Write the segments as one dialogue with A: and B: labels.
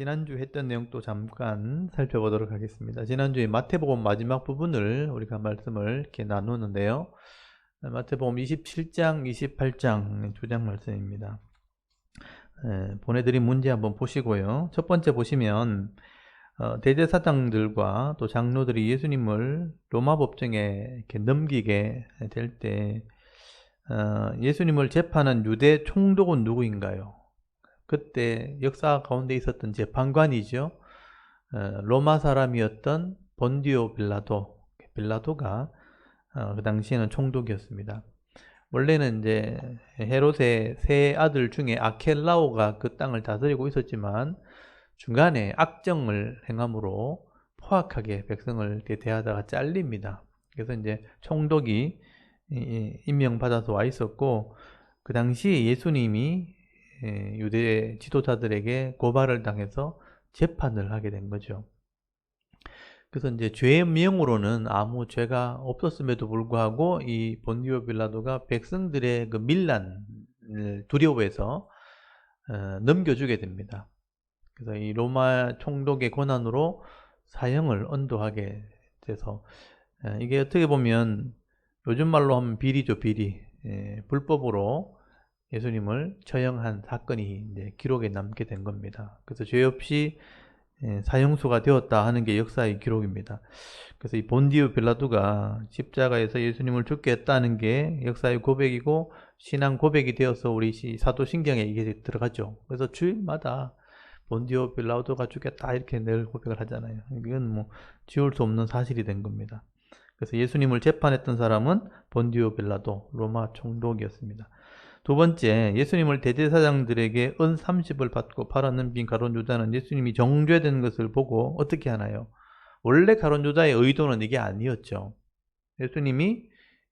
A: 지난주 했던 내용 또 잠깐 살펴보도록 하겠습니다. 지난주에 마태복음 마지막 부분을 우리가 말씀을 이렇게 나누는데요. 마태복음 27장, 28장 두 장 말씀입니다. 보내드린 문제 한번 보시고요. 첫 번째 보시면 대제사장들과 또 장로들이 예수님을 로마 법정에 이렇게 넘기게 될 때 예수님을 재판한 유대 총독은 누구인가요? 그때 역사 가운데 있었던 재판관이죠. 로마 사람이었던 본디오 빌라도가 그 당시에는 총독이었습니다. 원래는 이제 헤롯의 세 아들 중에 아켈라오가 그 땅을 다스리고 있었지만 중간에 악정을 행함으로 포악하게 백성을 대하다가 잘립니다. 그래서 이제 총독이 임명받아서 와 있었고, 그 당시에 예수님이 유대 지도자들에게 고발을 당해서 재판을 하게 된 거죠. 그래서 이제 죄의 명으로는 아무 죄가 없었음에도 불구하고 이 본디오 빌라도가 백성들의 그 밀란을 두려워해서 넘겨주게 됩니다. 그래서 이 로마 총독의 권한으로 사형을 언도하게 돼서 이게 어떻게 보면 요즘 말로 하면 비리죠, 비리. 불법으로 예수님을 처형한 사건이 이제 기록에 남게 된 겁니다. 그래서 죄 없이 사형수가 되었다 하는 게 역사의 기록입니다. 그래서 이 본디오 빌라도가 십자가에서 예수님을 죽게 했다는 게 역사의 고백이고 신앙 고백이 되어서 우리 사도신경에 이게 들어가죠. 그래서 주일마다 본디오 빌라도가 죽겠다 이렇게 늘 고백을 하잖아요. 이건 뭐 지울 수 없는 사실이 된 겁니다. 그래서 예수님을 재판했던 사람은 본디오 빌라도 로마 총독이었습니다. 두 번째, 예수님을 대제사장들에게 은 30을 받고 팔아넘긴 가룟 유다는 예수님이 정죄된 것을 보고 어떻게 하나요? 원래 가룟 유다의 의도는 이게 아니었죠. 예수님이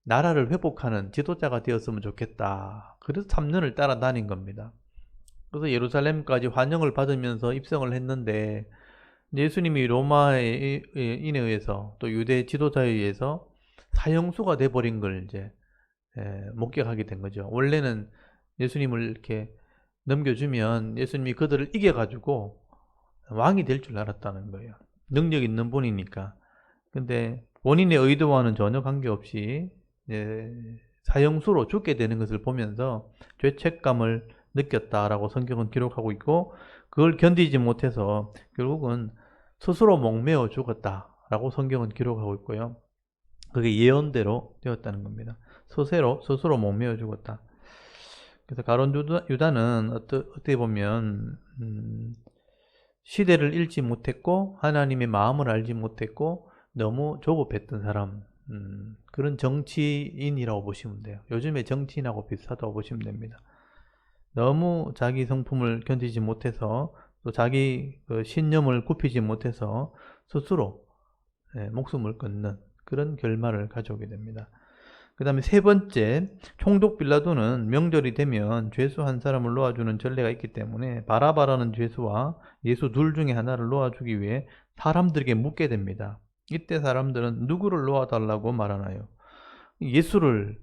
A: 나라를 회복하는 지도자가 되었으면 좋겠다. 그래서 3년을 따라다닌 겁니다. 그래서 예루살렘까지 환영을 받으면서 입성을 했는데 예수님이 로마인에 의해서 또 유대 지도자에 의해서 사형수가 돼버린 걸 이제 목격하게 된 거죠. 원래는 예수님을 이렇게 넘겨주면 예수님이 그들을 이겨가지고 왕이 될 줄 알았다는 거예요. 능력 있는 분이니까. 근데 본인의 의도와는 전혀 관계없이 사형수로 죽게 되는 것을 보면서 죄책감을 느꼈다라고 성경은 기록하고 있고, 그걸 견디지 못해서 결국은 스스로 목매어 죽었다라고 성경은 기록하고 있고요. 그게 예언대로 되었다는 겁니다. 스스로 목매어 죽었다. 그래서 가룟 유다는 어떻게 보면 시대를 읽지 못했고 하나님의 마음을 알지 못했고 너무 조급했던 사람, 그런 정치인이라고 보시면 돼요. 요즘의 정치인하고 비슷하다고 보시면 됩니다. 너무 자기 성품을 견디지 못해서 또 자기 신념을 굽히지 못해서 스스로 목숨을 끊는 그런 결말을 가져오게 됩니다. 그 다음에 세 번째, 총독 빌라도는 명절이 되면 죄수 한 사람을 놓아주는 전례가 있기 때문에 바라바라는 죄수와 예수 둘 중에 하나를 놓아주기 위해 사람들에게 묻게 됩니다. 이때 사람들은 누구를 놓아달라고 말하나요? 예수를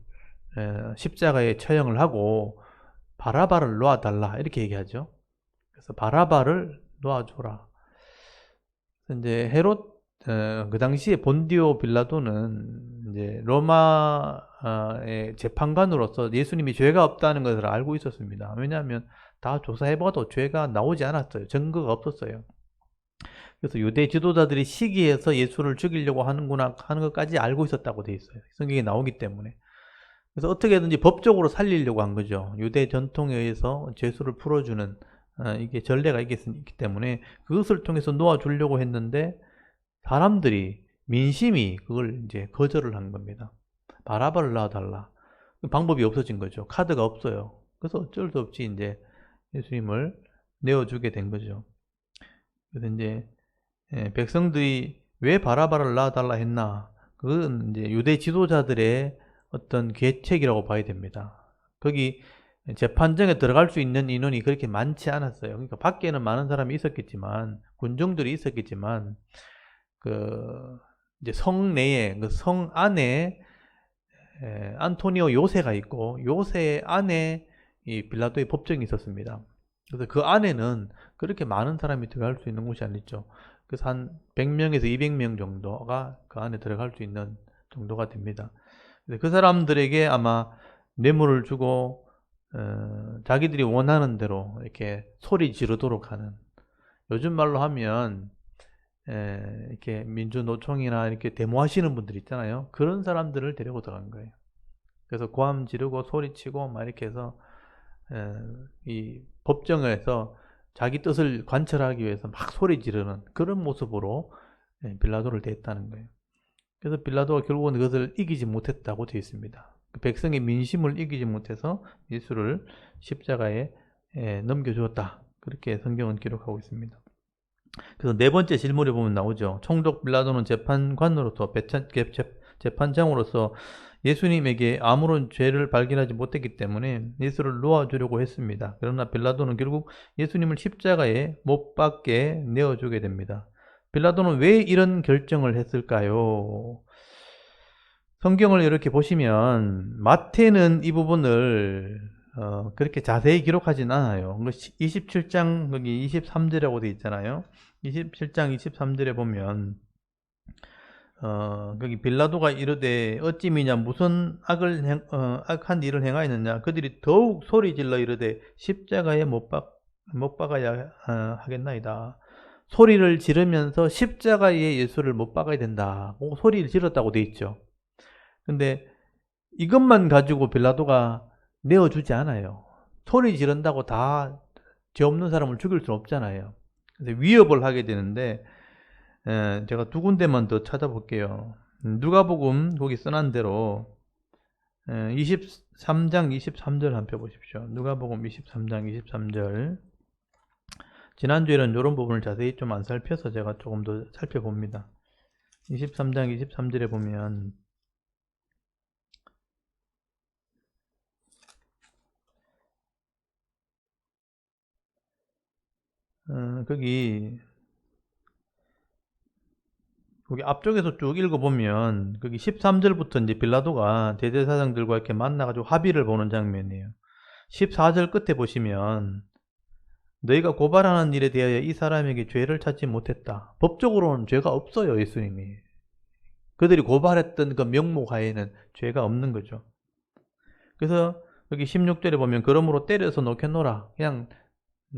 A: 십자가에 처형을 하고 바라바를 놓아달라 이렇게 얘기하죠. 그래서 바라바를 놓아줘라. 이제 헤롯 그 당시에 본디오 빌라도는 이제 로마의 재판관으로서 예수님이 죄가 없다는 것을 알고 있었습니다. 왜냐하면 다 조사해봐도 죄가 나오지 않았어요. 증거가 없었어요. 그래서 유대 지도자들이 시기해서 예수를 죽이려고 하는구나 하는 것까지 알고 있었다고 돼 있어요. 성경에 나오기 때문에. 그래서 어떻게든지 법적으로 살리려고 한 거죠. 유대 전통에 의해서 죄수를 풀어주는 이게 전례가 있기 때문에 그것을 통해서 놓아주려고 했는데 사람들이 민심이 그걸 이제 거절을 한 겁니다. 바라바를 놔달라. 방법이 없어진 거죠. 카드가 없어요. 그래서 어쩔 수 없이 이제 예수님을 내어주게 된 거죠. 그래서 이제 백성들이 왜 바라바를 놔달라 했나? 그건 이제 유대 지도자들의 어떤 계책이라고 봐야 됩니다. 거기 재판정에 들어갈 수 있는 인원이 그렇게 많지 않았어요. 그러니까 밖에는 많은 사람이 있었겠지만, 군중들이 있었겠지만, 이제 성 내에, 그 성 안에 안토니오 요새가 있고, 요새 안에 이 빌라도의 법정이 있었습니다. 그래서 그 안에는 그렇게 많은 사람이 들어갈 수 있는 곳이 아니죠. 그래서 한 100명에서 200명 정도가 그 안에 들어갈 수 있는 정도가 됩니다. 그 사람들에게 아마 뇌물을 주고 자기들이 원하는 대로 이렇게 소리 지르도록 하는, 요즘 말로 하면 이렇게 민주노총이나 이렇게 데모하시는 분들 있잖아요. 그런 사람들을 데리고 들어간 거예요. 그래서 고함 지르고 소리치고 막 이렇게 해서 이 법정에서 자기 뜻을 관철하기 위해서 막 소리 지르는 그런 모습으로 빌라도를 대했다는 거예요. 그래서 빌라도가 결국은 그것을 이기지 못했다고 되어 있습니다. 백성의 민심을 이기지 못해서 예수를 십자가에 넘겨주었다. 그렇게 성경은 기록하고 있습니다. 그래서 네 번째 질문에 보면 나오죠. 총독 빌라도는 재판관으로서, 재판장으로서 예수님에게 아무런 죄를 발견하지 못했기 때문에 예수를 놓아주려고 했습니다. 그러나 빌라도는 결국 예수님을 십자가에 못 박게 내어주게 됩니다. 빌라도는 왜 이런 결정을 했을까요? 성경을 이렇게 보시면 마태는 이 부분을 그렇게 자세히 기록하진 않아요. 27장 거기 23절이라고 되어 있잖아요. 27장 23절에 보면 거기 빌라도가 이르되 어찌 미냐 무슨 악한 일을 행하였느냐 그들이 더욱 소리질러 이르되 십자가에 못 박아야 하겠나이다. 소리를 지르면서 십자가에 예수를 못 박아야 된다고 소리를 질렀다고 되어 있죠. 근데 이것만 가지고 빌라도가 내어주지 않아요. 소리 지른다고 다 죄 없는 사람을 죽일 수는 없잖아요. 그래서 위협을 하게 되는데 제가 두 군데만 더 찾아볼게요. 누가복음 거기 써난 대로 23장 23절 한번 펴보십시오. 누가복음 23장 23절. 지난주에는 이런 부분을 자세히 좀 안 살펴서 제가 조금 더 살펴봅니다. 23장 23절에 보면 거기 앞쪽에서 쭉 읽어보면 거기 13절부터 이제 빌라도가 대제사장들과 이렇게 만나가지고 합의를 보는 장면이에요. 14절 끝에 보시면 너희가 고발하는 일에 대하여 이 사람에게 죄를 찾지 못했다. 법적으로는 죄가 없어요, 예수님이. 그들이 고발했던 그 명목 하에는 죄가 없는 거죠. 그래서 여기 16절에 보면 그러므로 때려서 놓겠노라. 그냥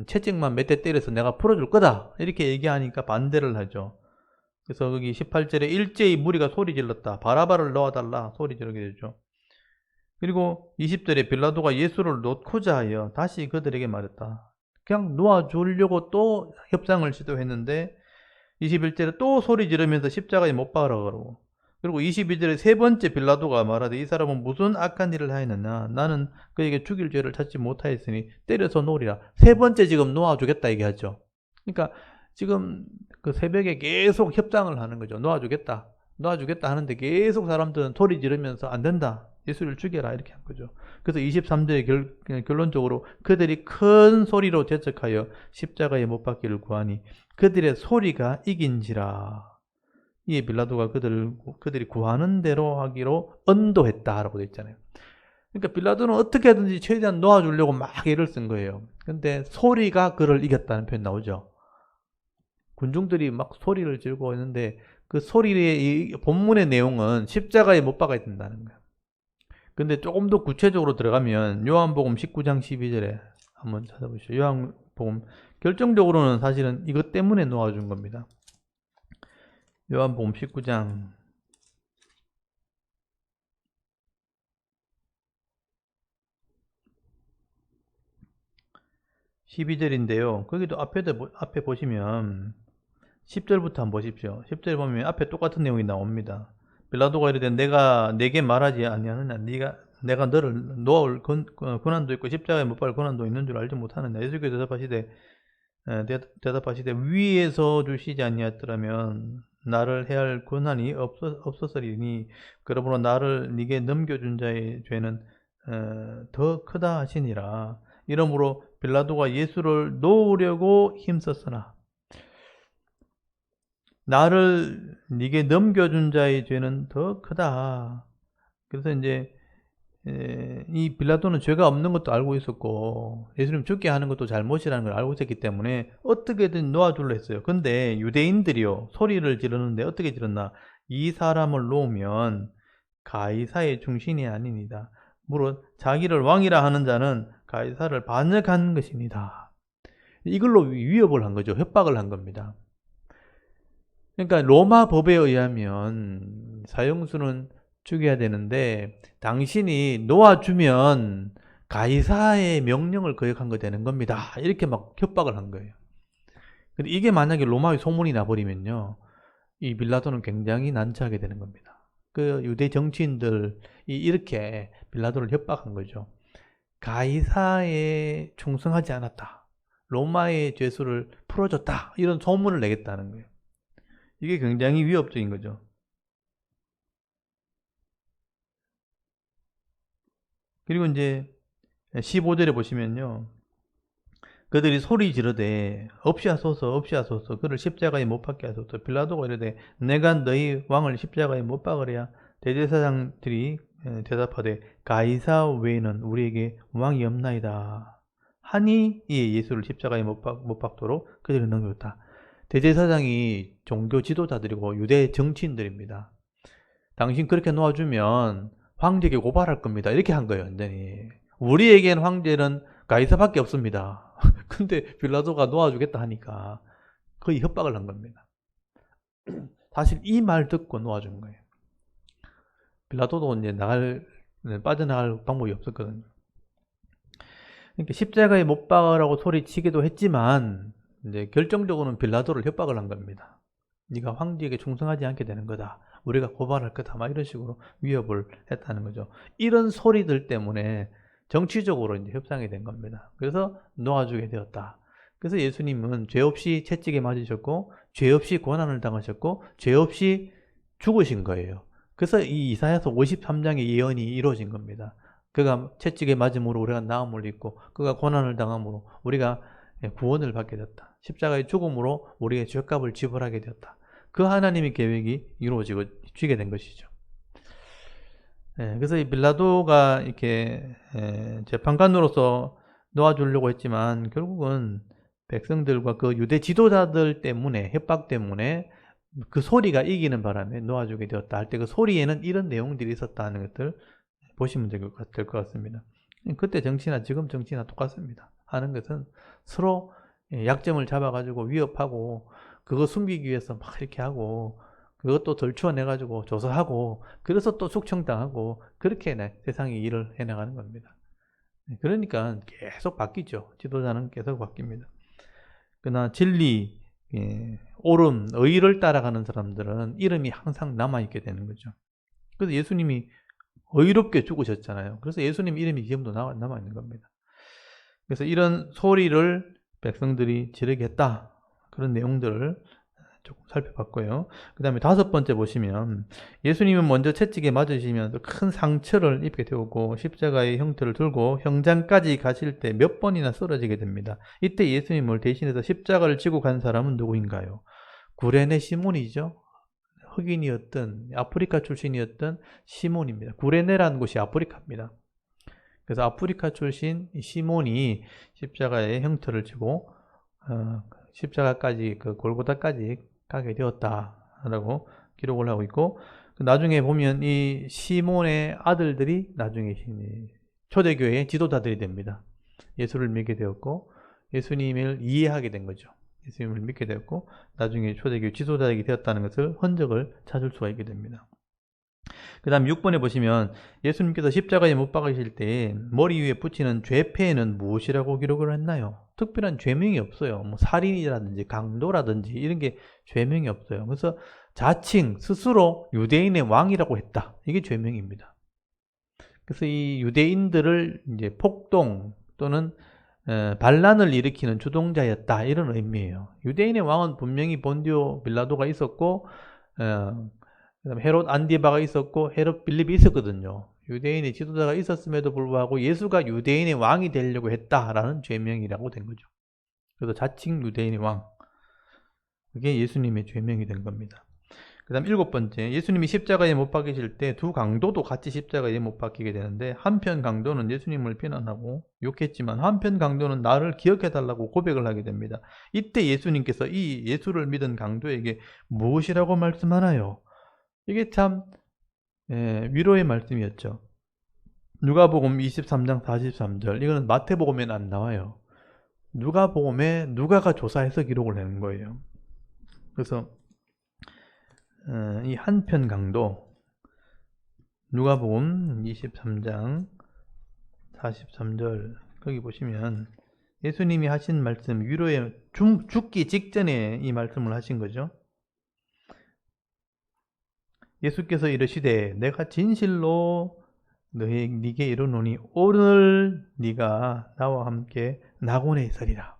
A: 채찍만 몇 대 때려서 내가 풀어줄 거다. 이렇게 얘기하니까 반대를 하죠. 그래서 거기 18절에 일제히 무리가 소리 질렀다. 바라바를 넣어달라. 소리 지르게 되죠. 그리고 20절에 빌라도가 예수를 놓고자 하여 다시 그들에게 말했다. 그냥 놓아주려고 또 협상을 시도했는데 21절에 또 소리 지르면서 십자가에 못 박으라 그러고, 그리고 22절에 세 번째 빌라도가 말하되 이 사람은 무슨 악한 일을 하였느냐. 나는 그에게 죽일 죄를 찾지 못하였으니 때려서 놓으리라. 세 번째 지금 놓아주겠다 얘기하죠. 그러니까 지금 그 새벽에 계속 협상을 하는 거죠. 놓아주겠다 하는데 계속 사람들은 소리 지르면서 안 된다. 예수를 죽여라 이렇게 한 거죠. 그래서 23절에 결론적으로 그들이 큰 소리로 대적하여 십자가에 못 박기를 구하니 그들의 소리가 이긴지라. 이에 빌라도가 그들이 구하는 대로 하기로 언도했다라고 되어 있잖아요. 그러니까 빌라도는 어떻게든지 최대한 놓아주려고 막 애를 쓴 거예요. 근데 소리가 그를 이겼다는 표현 나오죠. 군중들이 막 소리를 지르고 있는데 그 소리의 이 본문의 내용은 십자가에 못 박아야 된다는 거예요. 근데 조금 더 구체적으로 들어가면 요한복음 19장 12절에 한번 찾아보시죠. 요한복음 결정적으로는 사실은 이것 때문에 놓아준 겁니다. 요한복음 19장 12절인데요. 거기도 앞에 보시면 10절부터 한번 보십시오. 10절 보면 앞에 똑같은 내용이 나옵니다. 빌라도가 이르되 내가 내게 말하지 아니하느냐. 내가 너를 놓을 권한도 있고 십자가에 못 박을 권한도 있는 줄 알지 못하느냐. 예수께서 대답하시되 위에서 주시지 아니하였더라면 나를 해할 권한이 없었으리니 그러므로 나를 네게 넘겨준 자의 죄는 더 크다 하시니라. 이러므로 빌라도가 예수를 놓으려고 힘썼으나 나를 네게 넘겨준 자의 죄는 더 크다. 그래서 이제 이 빌라도는 죄가 없는 것도 알고 있었고 예수님 죽게 하는 것도 잘못이라는 걸 알고 있었기 때문에 어떻게든 놓아주려 했어요. 근데 유대인들이요 소리를 지르는데 어떻게 지렀나? 이 사람을 놓으면 가이사의 충신이 아닙니다. 물론 자기를 왕이라 하는 자는 가이사를 반역한 것입니다. 이걸로 위협을 한 거죠. 협박을 한 겁니다. 그러니까 로마 법에 의하면 사형수는 죽여야 되는데 당신이 놓아주면 가이사의 명령을 거역한 거 되는 겁니다. 이렇게 막 협박을 한 거예요. 근데 이게 만약에 로마의 소문이 나버리면요, 이 빌라도는 굉장히 난처하게 되는 겁니다. 그 유대 정치인들이 이렇게 빌라도를 협박한 거죠. 가이사에 충성하지 않았다. 로마의 죄수를 풀어줬다. 이런 소문을 내겠다는 거예요. 이게 굉장히 위협적인 거죠. 그리고 이제 15절에 보시면요. 그들이 소리 지르되 없이 하소서 없이 하소서 그를 십자가에 못 박게 하소서. 빌라도가 이르되 내가 너희 왕을 십자가에 못 박으랴. 대제사장들이 대답하되 가이사 외에는 우리에게 왕이 없나이다 하니 이에 예수를 십자가에 못 박도록 그들이 넘겼다. 대제사장이 종교 지도자들이고 유대 정치인들입니다. 당신 그렇게 놓아주면 황제에게 고발할 겁니다. 이렇게 한 거예요. 완전히. 우리에겐 황제는 가이사밖에 없습니다. 근데 빌라도가 놓아주겠다 하니까 거의 협박을 한 겁니다. 사실 이 말 듣고 놓아준 거예요. 빌라도도 이제 빠져나갈 방법이 없었거든요. 그러니까 십자가에 못 박으라고 소리치기도 했지만 이제 결정적으로는 빌라도를 협박을 한 겁니다. 네가 황제에게 충성하지 않게 되는 거다. 우리가 고발할 거다. 막 이런 식으로 위협을 했다는 거죠. 이런 소리들 때문에 정치적으로 이제 협상이 된 겁니다. 그래서 놓아주게 되었다. 그래서 예수님은 죄 없이 채찍에 맞으셨고, 죄 없이 고난을 당하셨고, 죄 없이 죽으신 거예요. 그래서 이 이사야서 53장의 예언이 이루어진 겁니다. 그가 채찍에 맞음으로 우리가 나음을 입고, 그가 고난을 당함으로 우리가 구원을 받게 되었다. 십자가의 죽음으로 우리의 죄값을 지불하게 되었다. 그 하나님의 계획이 이루어지게 된 것이죠. 그래서 이 빌라도가 이렇게 재판관으로서 놓아주려고 했지만 결국은 백성들과 그 유대 지도자들 때문에 협박 때문에 그 소리가 이기는 바람에 놓아주게 되었다 할 때 그 소리에는 이런 내용들이 있었다는 것들 보시면 될 것 같습니다. 그때 정치나 지금 정치나 똑같습니다. 하는 것은 서로 약점을 잡아가지고 위협하고 그거 숨기기 위해서 막 이렇게 하고 그것도 덜추어내가지고 조사하고 그래서 또 숙청당하고 그렇게 세상이 일을 해나가는 겁니다. 그러니까 계속 바뀌죠. 지도자는 계속 바뀝니다. 그러나 진리, 옳음, 의를 따라가는 사람들은 이름이 항상 남아있게 되는 거죠. 그래서 예수님이 의롭게 죽으셨잖아요. 그래서 예수님 이름이 지금도 남아있는 겁니다. 그래서 이런 소리를 백성들이 지르겠다. 그런 내용들을 조금 살펴봤고요. 그 다음에 5번째 보시면 예수님은 먼저 채찍에 맞으시면서 큰 상처를 입게 되었고 십자가의 형태를 들고 형장까지 가실 때 몇 번이나 쓰러지게 됩니다. 이때 예수님을 대신해서 십자가를 지고 간 사람은 누구인가요? 구레네 시몬이죠. 흑인이었던 아프리카 출신이었던 시몬입니다. 구레네라는 곳이 아프리카입니다. 그래서 아프리카 출신 시몬이 십자가의 형태를 지고 십자가까지 그 골고다까지 가게 되었다라고 기록을 하고 있고 나중에 보면 이 시몬의 아들들이 나중에 초대교회의 지도자들이 됩니다. 예수를 믿게 되었고 예수님을 이해하게 된 거죠. 예수님을 믿게 되었고 나중에 초대교회 지도자들이 되었다는 것을 흔적을 찾을 수가 있게 됩니다. 그 다음 6번에 보시면 예수님께서 십자가에 못 박으실 때 머리 위에 붙이는 죄패에는 무엇이라고 기록을 했나요? 특별한 죄명이 없어요. 뭐 살인이라든지 강도라든지 이런 게 죄명이 없어요. 그래서 자칭 스스로 유대인의 왕이라고 했다. 이게 죄명입니다. 그래서 이 유대인들을 이제 폭동 또는 반란을 일으키는 주동자였다. 이런 의미예요. 유대인의 왕은 분명히 본디오 빌라도가 있었고 그다음에 헤롯 안디바가 있었고 헤롯 빌립이 있었거든요. 유대인의 지도자가 있었음에도 불구하고 예수가 유대인의 왕이 되려고 했다라는 죄명이라고 된 거죠. 그래서 자칭 유대인의 왕. 그게 예수님의 죄명이 된 겁니다. 그 다음 7번째, 예수님이 십자가에 못 박히실 때 두 강도도 같이 십자가에 못 박히게 되는데, 한편 강도는 예수님을 비난하고 욕했지만 한편 강도는 나를 기억해달라고 고백을 하게 됩니다. 이때 예수님께서 이 예수를 믿은 강도에게 무엇이라고 말씀하나요? 이게 참 위로의 말씀이었죠. 누가복음 23장 43절, 이거는 마태복음에는 안 나와요. 누가복음에 누가가 조사해서 기록을 하는 거예요. 그래서 이 한편 강도, 누가복음 23장 43절, 거기 보시면 예수님이 하신 말씀, 위로의 죽기 직전에 이 말씀을 하신 거죠. 예수께서 이르시되 내가 진실로 네게 이르노니 오늘 네가 나와 함께 낙원에 있으리라.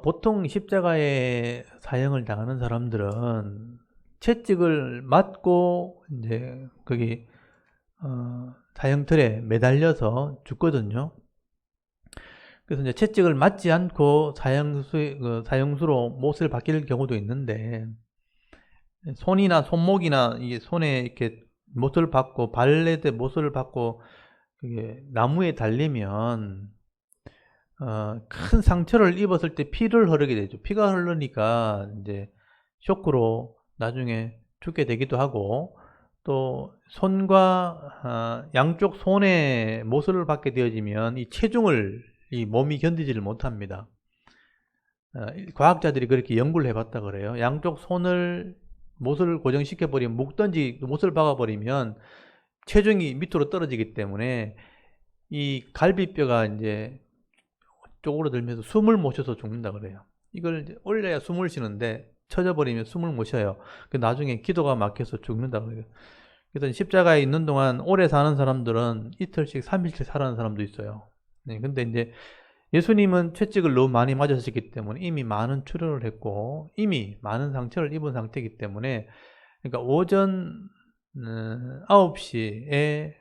A: 보통 십자가에 사형을 당하는 사람들은 채찍을 맞고 이제 거기 사형틀에 매달려서 죽거든요. 그래서 이제 채찍을 맞지 않고 사형수로 못을 박힐 경우도 있는데, 손이나 손목이나 이 손에 이렇게 못을 박고 발레 때 못을 박고 나무에 달리면 큰 상처를 입었을 때 피를 흐르게 되죠. 피가 흐르니까 이제 쇼크로 나중에 죽게 되기도 하고, 또 손과 양쪽 손에 못을 박게 되어지면 이 체중을 이 몸이 견디지를 못합니다. 과학자들이 그렇게 연구를 해봤다 그래요. 양쪽 손을 못을 고정시켜버리면, 묶든지 못을 박아버리면 체중이 밑으로 떨어지기 때문에 이 갈비뼈가 이제 쪼그러들면서 숨을 못 쉬어서 죽는다 그래요. 이걸 올려야 숨을 쉬는데 쳐져버리면 숨을 못 쉬어요. 나중에 기도가 막혀서 죽는다 그래요. 그래서 십자가에 있는 동안 오래 사는 사람들은 이틀씩 3일씩 살아가는 사람도 있어요. 네, 근데 이제 예수님은 채찍을 너무 많이 맞으셨기 때문에 이미 많은 출혈을 했고 이미 많은 상처를 입은 상태이기 때문에, 그러니까 오전 9시에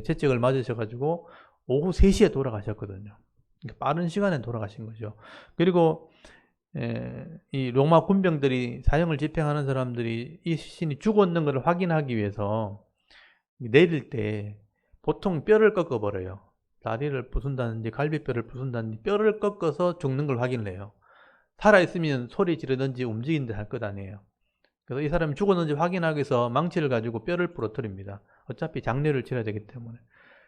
A: 채찍을 맞으셔가지고 오후 3시에 돌아가셨거든요. 그러니까 빠른 시간에 돌아가신 거죠. 그리고 이 로마 군병들이 사형을 집행하는 사람들이 이 시신이 죽었는 것을 확인하기 위해서 내릴 때 보통 뼈를 꺾어버려요. 다리를 부순다든지 갈비뼈를 부순다든지 뼈를 꺾어서 죽는 걸 확인을 해요. 살아있으면 소리 지르든지 움직이는데 할 것 아니에요. 그래서 이 사람이 죽었는지 확인하기 위해서 망치를 가지고 뼈를 부러뜨립니다. 어차피 장례를 치러야 되기 때문에.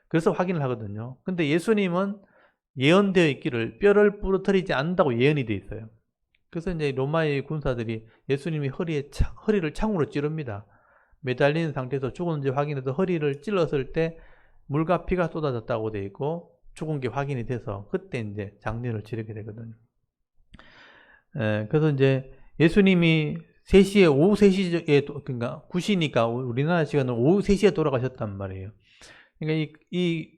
A: 그래서 확인을 하거든요. 근데 예수님은 예언되어 있기를 뼈를 부러뜨리지 않는다고 예언이 되어 있어요. 그래서 이제 로마의 군사들이 예수님이 허리를 창으로 찌릅니다. 매달리는 상태에서 죽었는지 확인해서 허리를 찔렀을 때 물과 피가 쏟아졌다고 되어 있고 죽은 게 확인이 돼서 그때 이제 장례를 치르게 되거든요. 그래서 이제 예수님이 3시에, 오후 3시에, 그러니까 9시니까 우리나라 시간으로 오후 3시에 돌아가셨단 말이에요. 그러니까 이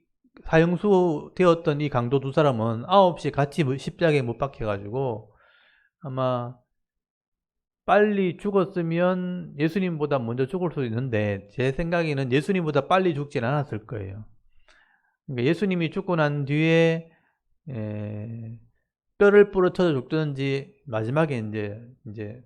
A: 사형수 되었던 이 강도 두 사람은 9시에 같이 십자가에 못 박혀가지고 아마 빨리 죽었으면 예수님보다 먼저 죽을 수도 있는데, 제 생각에는 예수님보다 빨리 죽진 않았을 거예요. 그러니까 예수님이 죽고 난 뒤에 뼈를 부러뜨려 죽든지 마지막에 이제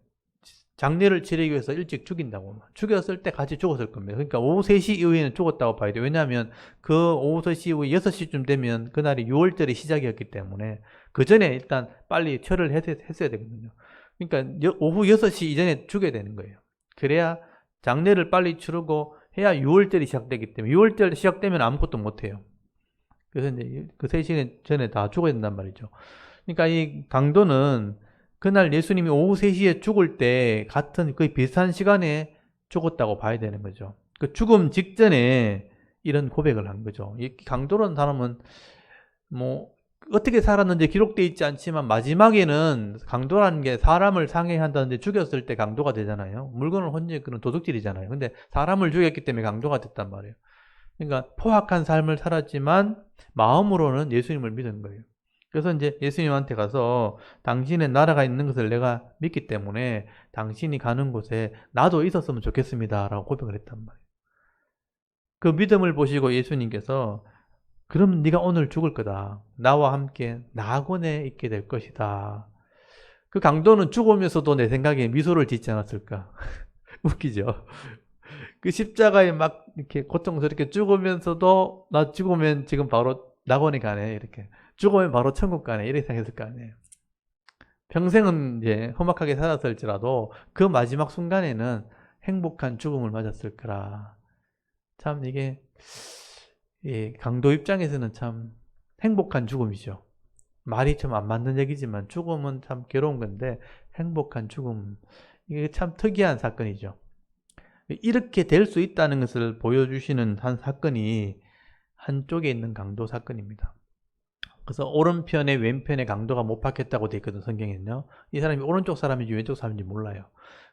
A: 장례를 치르기 위해서 일찍 죽인다고, 죽였을 때 같이 죽었을 겁니다. 그러니까 오후 3시 이후에는 죽었다고 봐야 돼요. 왜냐하면 그 오후 3시 이후 6시쯤 되면 그날이 6월절이 시작이었기 때문에 그 전에 일단 빨리 철을 했어야 되거든요. 그러니까 오후 6시 이전에 죽여야 되는 거예요. 그래야 장례를 빨리 치르고 해야 6월절이 시작되기 때문에, 6월절 시작되면 아무것도 못해요. 그래서 이제 그 3시간 전에 다 죽어야 된단 말이죠. 그러니까 이 강도는 그날 예수님이 오후 3시에 죽을 때 같은 거의 비슷한 시간에 죽었다고 봐야 되는 거죠. 그 죽음 직전에 이런 고백을 한 거죠. 이 강도라는 사람은 뭐 어떻게 살았는지 기록되어 있지 않지만 마지막에는 강도라는 게 사람을 상해한다는데 죽였을 때 강도가 되잖아요. 물건을 혼자 그런 도둑질이잖아요. 근데 사람을 죽였기 때문에 강도가 됐단 말이에요. 그러니까 포악한 삶을 살았지만 마음으로는 예수님을 믿은 거예요. 그래서 이제 예수님한테 가서 당신의 나라가 있는 것을 내가 믿기 때문에 당신이 가는 곳에 나도 있었으면 좋겠습니다 라고 고백을 했단 말이에요. 그 믿음을 보시고 예수님께서 그럼 네가 오늘 죽을 거다. 나와 함께 낙원에 있게 될 것이다. 그 강도는 죽으면서도 내 생각에 미소를 짓지 않았을까? 웃기죠? 그 십자가에 막 이렇게 고통스럽게 죽으면서도 나 죽으면 지금 바로 낙원에 가네, 이렇게. 죽으면 바로 천국 가네, 이렇게 생각했을 거 아니에요. 평생은 이제 험악하게 살았을지라도 그 마지막 순간에는 행복한 죽음을 맞았을 거라. 참 이게 강도 입장에서는 참 행복한 죽음이죠. 말이 좀 안 맞는 얘기지만 죽음은 참 괴로운 건데 행복한 죽음, 이게 참 특이한 사건이죠. 이렇게 될 수 있다는 것을 보여주시는 한 사건이 한쪽에 있는 강도 사건입니다. 그래서 오른편에 왼편에 강도가 못 박혔다고 되어 있거든, 성경에는요. 이 사람이 오른쪽 사람인지 왼쪽 사람인지 몰라요.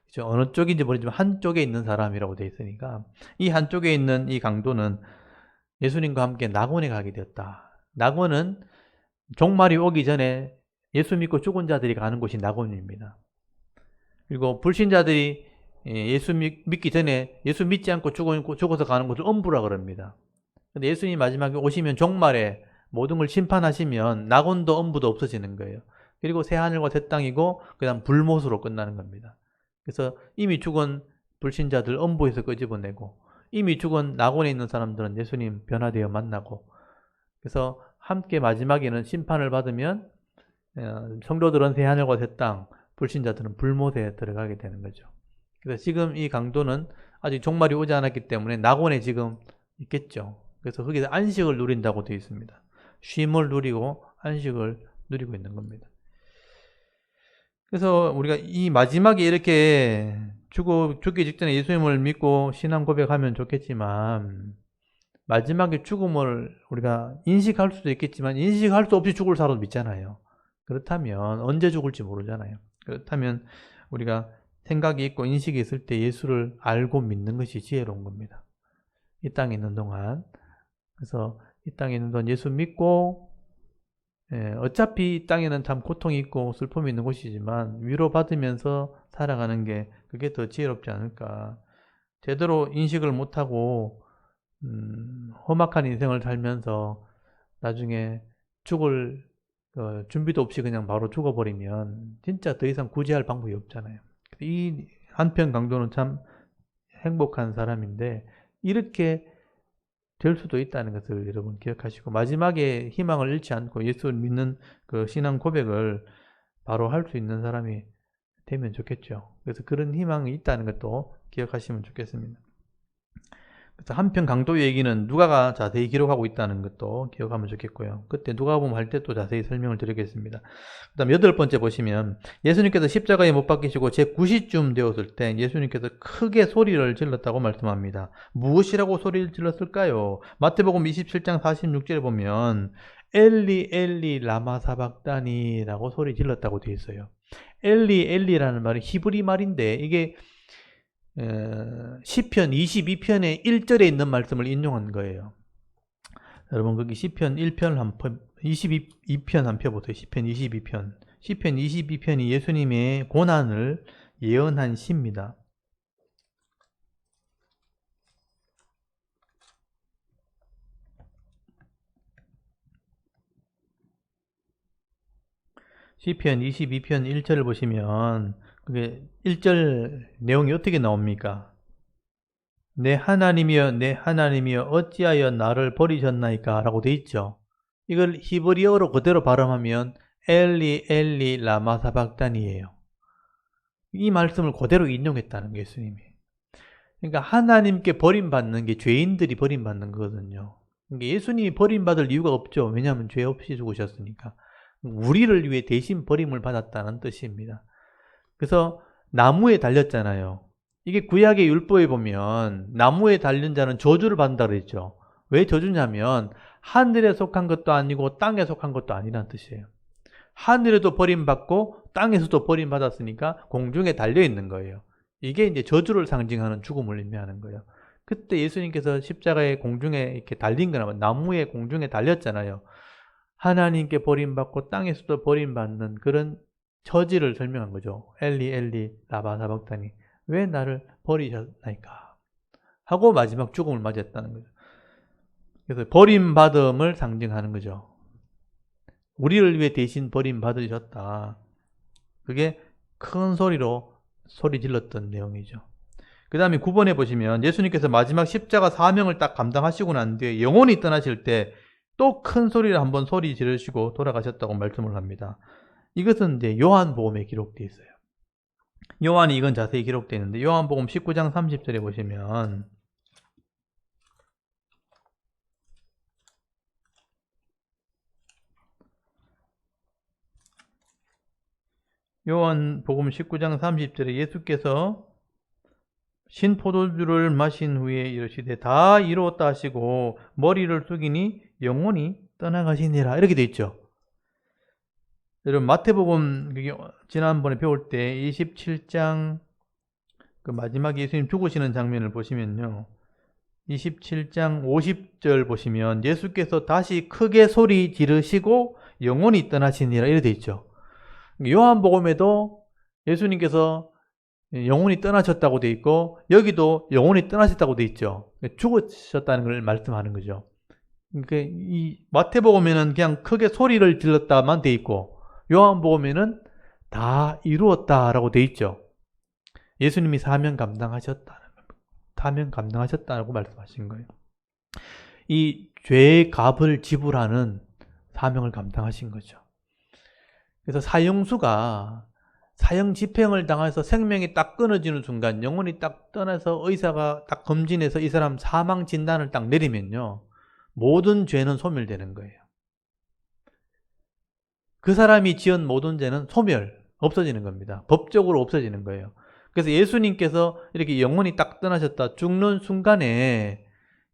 A: 그렇죠? 어느 쪽인지 모르지만 한쪽에 있는 사람이라고 되어 있으니까 이 한쪽에 있는 이 강도는 예수님과 함께 낙원에 가게 되었다. 낙원은 종말이 오기 전에 예수 믿고 죽은 자들이 가는 곳이 낙원입니다. 그리고 불신자들이 예수 믿기 전에 예수 믿지 않고 죽어서 가는 곳을 엄부라 그럽니다. 근데 예수님이 마지막에 오시면 종말에 모든 걸 심판하시면 낙원도 엄부도 없어지는 거예요. 그리고 새하늘과 새 땅이고 그다음 불못으로 끝나는 겁니다. 그래서 이미 죽은 불신자들 엄부에서 끄집어내고 이미 죽은 낙원에 있는 사람들은 예수님 변화되어 만나고, 그래서 함께 마지막에는 심판을 받으면 성도들은 새하늘과 새 땅, 불신자들은 불못에 들어가게 되는 거죠. 그래서 지금 이 강도는 아직 종말이 오지 않았기 때문에 낙원에 지금 있겠죠. 그래서 거기서 안식을 누린다고 되어 있습니다. 쉼을 누리고 안식을 누리고 있는 겁니다. 그래서 우리가 이 마지막에 이렇게 죽기 직전에 예수님을 믿고 신앙 고백하면 좋겠지만, 마지막에 죽음을 우리가 인식할 수도 있겠지만 인식할 수 없이 죽을 사람도 있잖아요. 그렇다면 언제 죽을지 모르잖아요. 그렇다면 우리가 생각이 있고 인식이 있을 때 예수를 알고 믿는 것이 지혜로운 겁니다. 이 땅에 있는 동안. 그래서 이 땅에 있는 동안 예수 믿고, 어차피 이 땅에는 참 고통이 있고 슬픔이 있는 곳이지만 위로받으면서 살아가는 게 그게 더 지혜롭지 않을까. 제대로 인식을 못하고 험악한 인생을 살면서 나중에 죽을 준비도 없이 그냥 바로 죽어버리면 진짜 더 이상 구제할 방법이 없잖아요. 이 한편 강도는 참 행복한 사람인데 이렇게 될 수도 있다는 것을 여러분 기억하시고, 마지막에 희망을 잃지 않고 예수를 믿는 그 신앙 고백을 바로 할 수 있는 사람이 되면 좋겠죠. 그래서 그런 희망이 있다는 것도 기억하시면 좋겠습니다. 그래서 한편 강도 얘기는 누가가 자세히 기록하고 있다는 것도 기억하면 좋겠고요. 그때 누가복음 할 때 또 자세히 설명을 드리겠습니다. 그 다음 8번째 보시면 예수님께서 십자가에 못 박히시고 제9시쯤 되었을 때 예수님께서 크게 소리를 질렀다고 말씀합니다. 무엇이라고 소리를 질렀을까요? 마태복음 27장 46절에 보면 엘리 엘리 라마 사박다니 라고 소리 질렀다고 되어 있어요. 엘리 엘리라는 말은 히브리 말인데 이게 시편 22편의 1절에 있는 말씀을 인용한 거예요. 여러분 거기 시편 1편 22편 한 펴보세요. 시편 22편. 시편 22편이 예수님의 고난을 예언한 시입니다. 시편 22편 1절을 보시면 그게 1절 내용이 어떻게 나옵니까? 내 하나님이여 내 하나님이여 어찌하여 나를 버리셨나이까 라고 돼 있죠. 이걸 히브리어로 그대로 발음하면 엘리 엘리 라마 사박단이에요. 이 말씀을 그대로 인용했다는 거예요, 예수님이. 그러니까 하나님께 버림받는 게 죄인들이 버림받는 거거든요. 그러니까 예수님이 버림받을 이유가 없죠. 왜냐하면 죄 없이 죽으셨으니까. 우리를 위해 대신 버림을 받았다는 뜻입니다. 그래서 나무에 달렸잖아요. 이게 구약의 율법에 보면 나무에 달린 자는 저주를 받는다 그랬죠. 왜 저주냐면 하늘에 속한 것도 아니고 땅에 속한 것도 아니라는 뜻이에요. 하늘에도 버림받고 땅에서도 버림받았으니까 공중에 달려있는 거예요. 이게 이제 저주를 상징하는 죽음을 의미하는 거예요. 그때 예수님께서 십자가에 공중에 이렇게 달린 거나 나무에 공중에 달렸잖아요. 하나님께 버림받고 땅에서도 버림받는 그런 처지를 설명한 거죠. 엘리 엘리 라마 사박다니 왜 나를 버리셨나이까 하고 마지막 죽음을 맞이했다는 거죠. 그래서 버림받음을 상징하는 거죠. 우리를 위해 대신 버림받으셨다. 그게 큰 소리로 소리 질렀던 내용이죠. 그 다음에 9번에 보시면 예수님께서 마지막 십자가 사명을 딱 감당하시고 난 뒤에 영원히 떠나실 때 또 큰 소리를 한번 소리 지르시고 돌아가셨다고 말씀을 합니다. 이것은 이제 요한복음에 기록되어 있어요. 요한이 이건 자세히 기록되어 있는데 요한복음 19장 30절에 보시면 요한복음 19장 30절에 예수께서 신포도주를 마신 후에 이르시되 다 이루었다 하시고 머리를 숙이니 영혼이 떠나가시니라 이렇게 되어 있죠. 여러분 마태복음 지난번에 배울 때 27장 그 마지막 예수님 죽으시는 장면을 보시면요. 27장 50절 보시면 예수께서 다시 크게 소리 지르시고 영혼이 떠나시니라 이렇게 되어 있죠. 요한복음에도 예수님께서 영혼이 떠나셨다고 되어 있고 여기도 영혼이 떠나셨다고 되어 있죠. 죽으셨다는 걸 말씀하는 거죠. 그러니까 이 마태복음에는 그냥 크게 소리를 질렀다만 되어 있고 요한복음에는 다 이루었다라고 되어 있죠. 예수님이 사명 감당하셨다는 겁니다. 사명 감당하셨다고 말씀하신 거예요. 이 죄의 값을 지불하는 사명을 감당하신 거죠. 그래서 사형수가 사형 집행을 당해서 생명이 딱 끊어지는 순간 영혼이 딱 떠나서 의사가 딱 검진해서 이 사람 사망 진단을 딱 내리면요. 모든 죄는 소멸되는 거예요. 그 사람이 지은 모든 죄는 소멸, 없어지는 겁니다. 법적으로 없어지는 거예요. 그래서 예수님께서 이렇게 영혼이 딱 떠나셨다. 죽는 순간에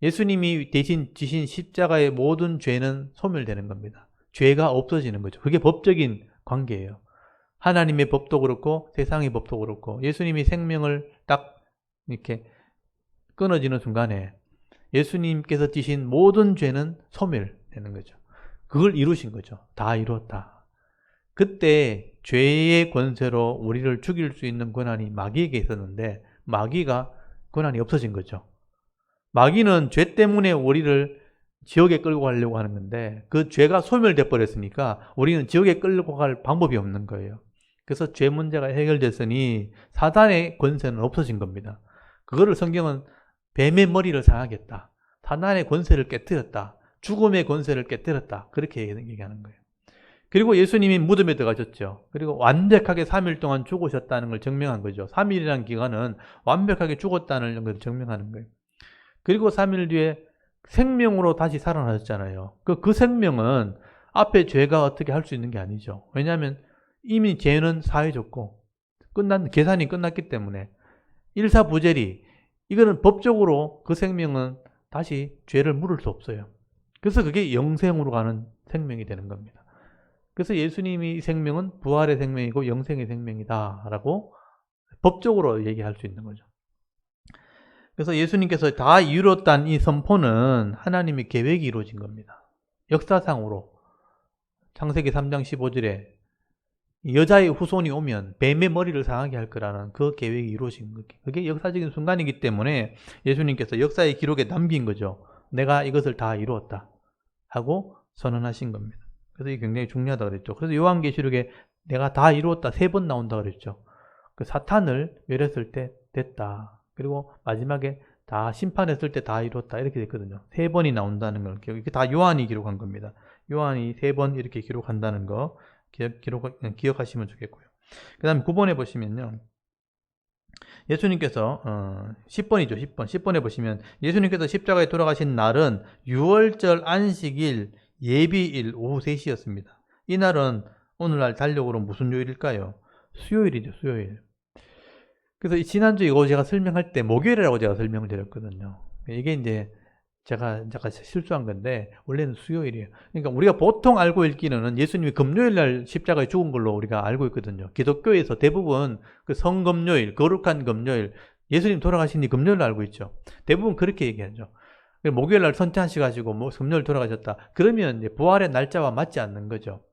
A: 예수님이 대신 지신 십자가의 모든 죄는 소멸되는 겁니다. 죄가 없어지는 거죠. 그게 법적인 관계예요. 하나님의 법도 그렇고 세상의 법도 그렇고 예수님이 생명을 딱 이렇게 끊어지는 순간에 예수님께서 지신 모든 죄는 소멸되는 거죠. 그걸 이루신 거죠. 다 이루었다. 그때 죄의 권세로 우리를 죽일 수 있는 권한이 마귀에게 있었는데 마귀가 권한이 없어진 거죠. 마귀는 죄 때문에 우리를 지옥에 끌고 가려고 하는 건데 그 죄가 소멸돼 버렸으니까 우리는 지옥에 끌고 갈 방법이 없는 거예요. 그래서 죄 문제가 해결됐으니 사단의 권세는 없어진 겁니다. 그거를 성경은 뱀의 머리를 상하겠다. 사단의 권세를 깨뜨렸다. 죽음의 권세를 깨뜨렸다. 그렇게 얘기하는 거예요. 그리고 예수님이 무덤에 들어가셨죠. 그리고 완벽하게 3일 동안 죽으셨다는 걸 증명한 거죠. 3일이라는 기간은 완벽하게 죽었다는 걸 증명하는 거예요. 그리고 3일 뒤에 생명으로 다시 살아나셨잖아요. 그 생명은 앞에 죄가 어떻게 할 수 있는 게 아니죠. 왜냐하면 이미 죄는 사해졌고 계산이 끝났기 때문에 일사부재리 이거는 법적으로 그 생명은 다시 죄를 물을 수 없어요. 그래서 그게 영생으로 가는 생명이 되는 겁니다. 그래서 예수님이 생명은 부활의 생명이고 영생의 생명이다라고 법적으로 얘기할 수 있는 거죠. 그래서 예수님께서 다 이루었다는 이 선포는 하나님의 계획이 이루어진 겁니다. 역사상으로 창세기 3장 15절에 여자의 후손이 오면 뱀의 머리를 상하게 할 거라는 그 계획이 이루어진 거예요. 그게 역사적인 순간이기 때문에 예수님께서 역사의 기록에 남긴 거죠. 내가 이것을 다 이루었다 하고 선언하신 겁니다. 그래서 이게 굉장히 중요하다고 그랬죠. 그래서 요한계시록에 내가 다 이루었다 3번 나온다고 그랬죠. 그 사탄을 멸했을 때 됐다. 그리고 마지막에 다 심판했을 때 다 이뤘다 이렇게 됐거든요. 3번이 나온다는 걸 이게 다 요한이 기록한 겁니다. 요한이 3번 이렇게 기록한다는 거 기억하시면 좋겠고요. 그 다음에 9번에 보시면요. 예수님께서 10번이죠. 10번에 보시면 예수님께서 십자가에 돌아가신 날은 6월절 안식일 예비일 오후 3시였습니다. 이 날은 오늘날 달력으로 무슨 요일일까요? 수요일이죠. 수요일. 그래서 지난주에 이거 제가 설명할 때 목요일이라고 제가 설명을 드렸거든요. 이게 이제 제가 실수한 건데 원래는 수요일이에요. 그러니까 우리가 보통 알고 있기는 예수님이 금요일날 십자가에 죽은 걸로 우리가 알고 있거든요. 기독교에서 대부분 그 성금요일, 거룩한 금요일, 예수님 돌아가신 금요일날 알고 있죠. 대부분 그렇게 얘기하죠. 목요일날 선택하셔가지고 금요일 돌아가셨다. 그러면 이제 부활의 날짜와 맞지 않는 거죠.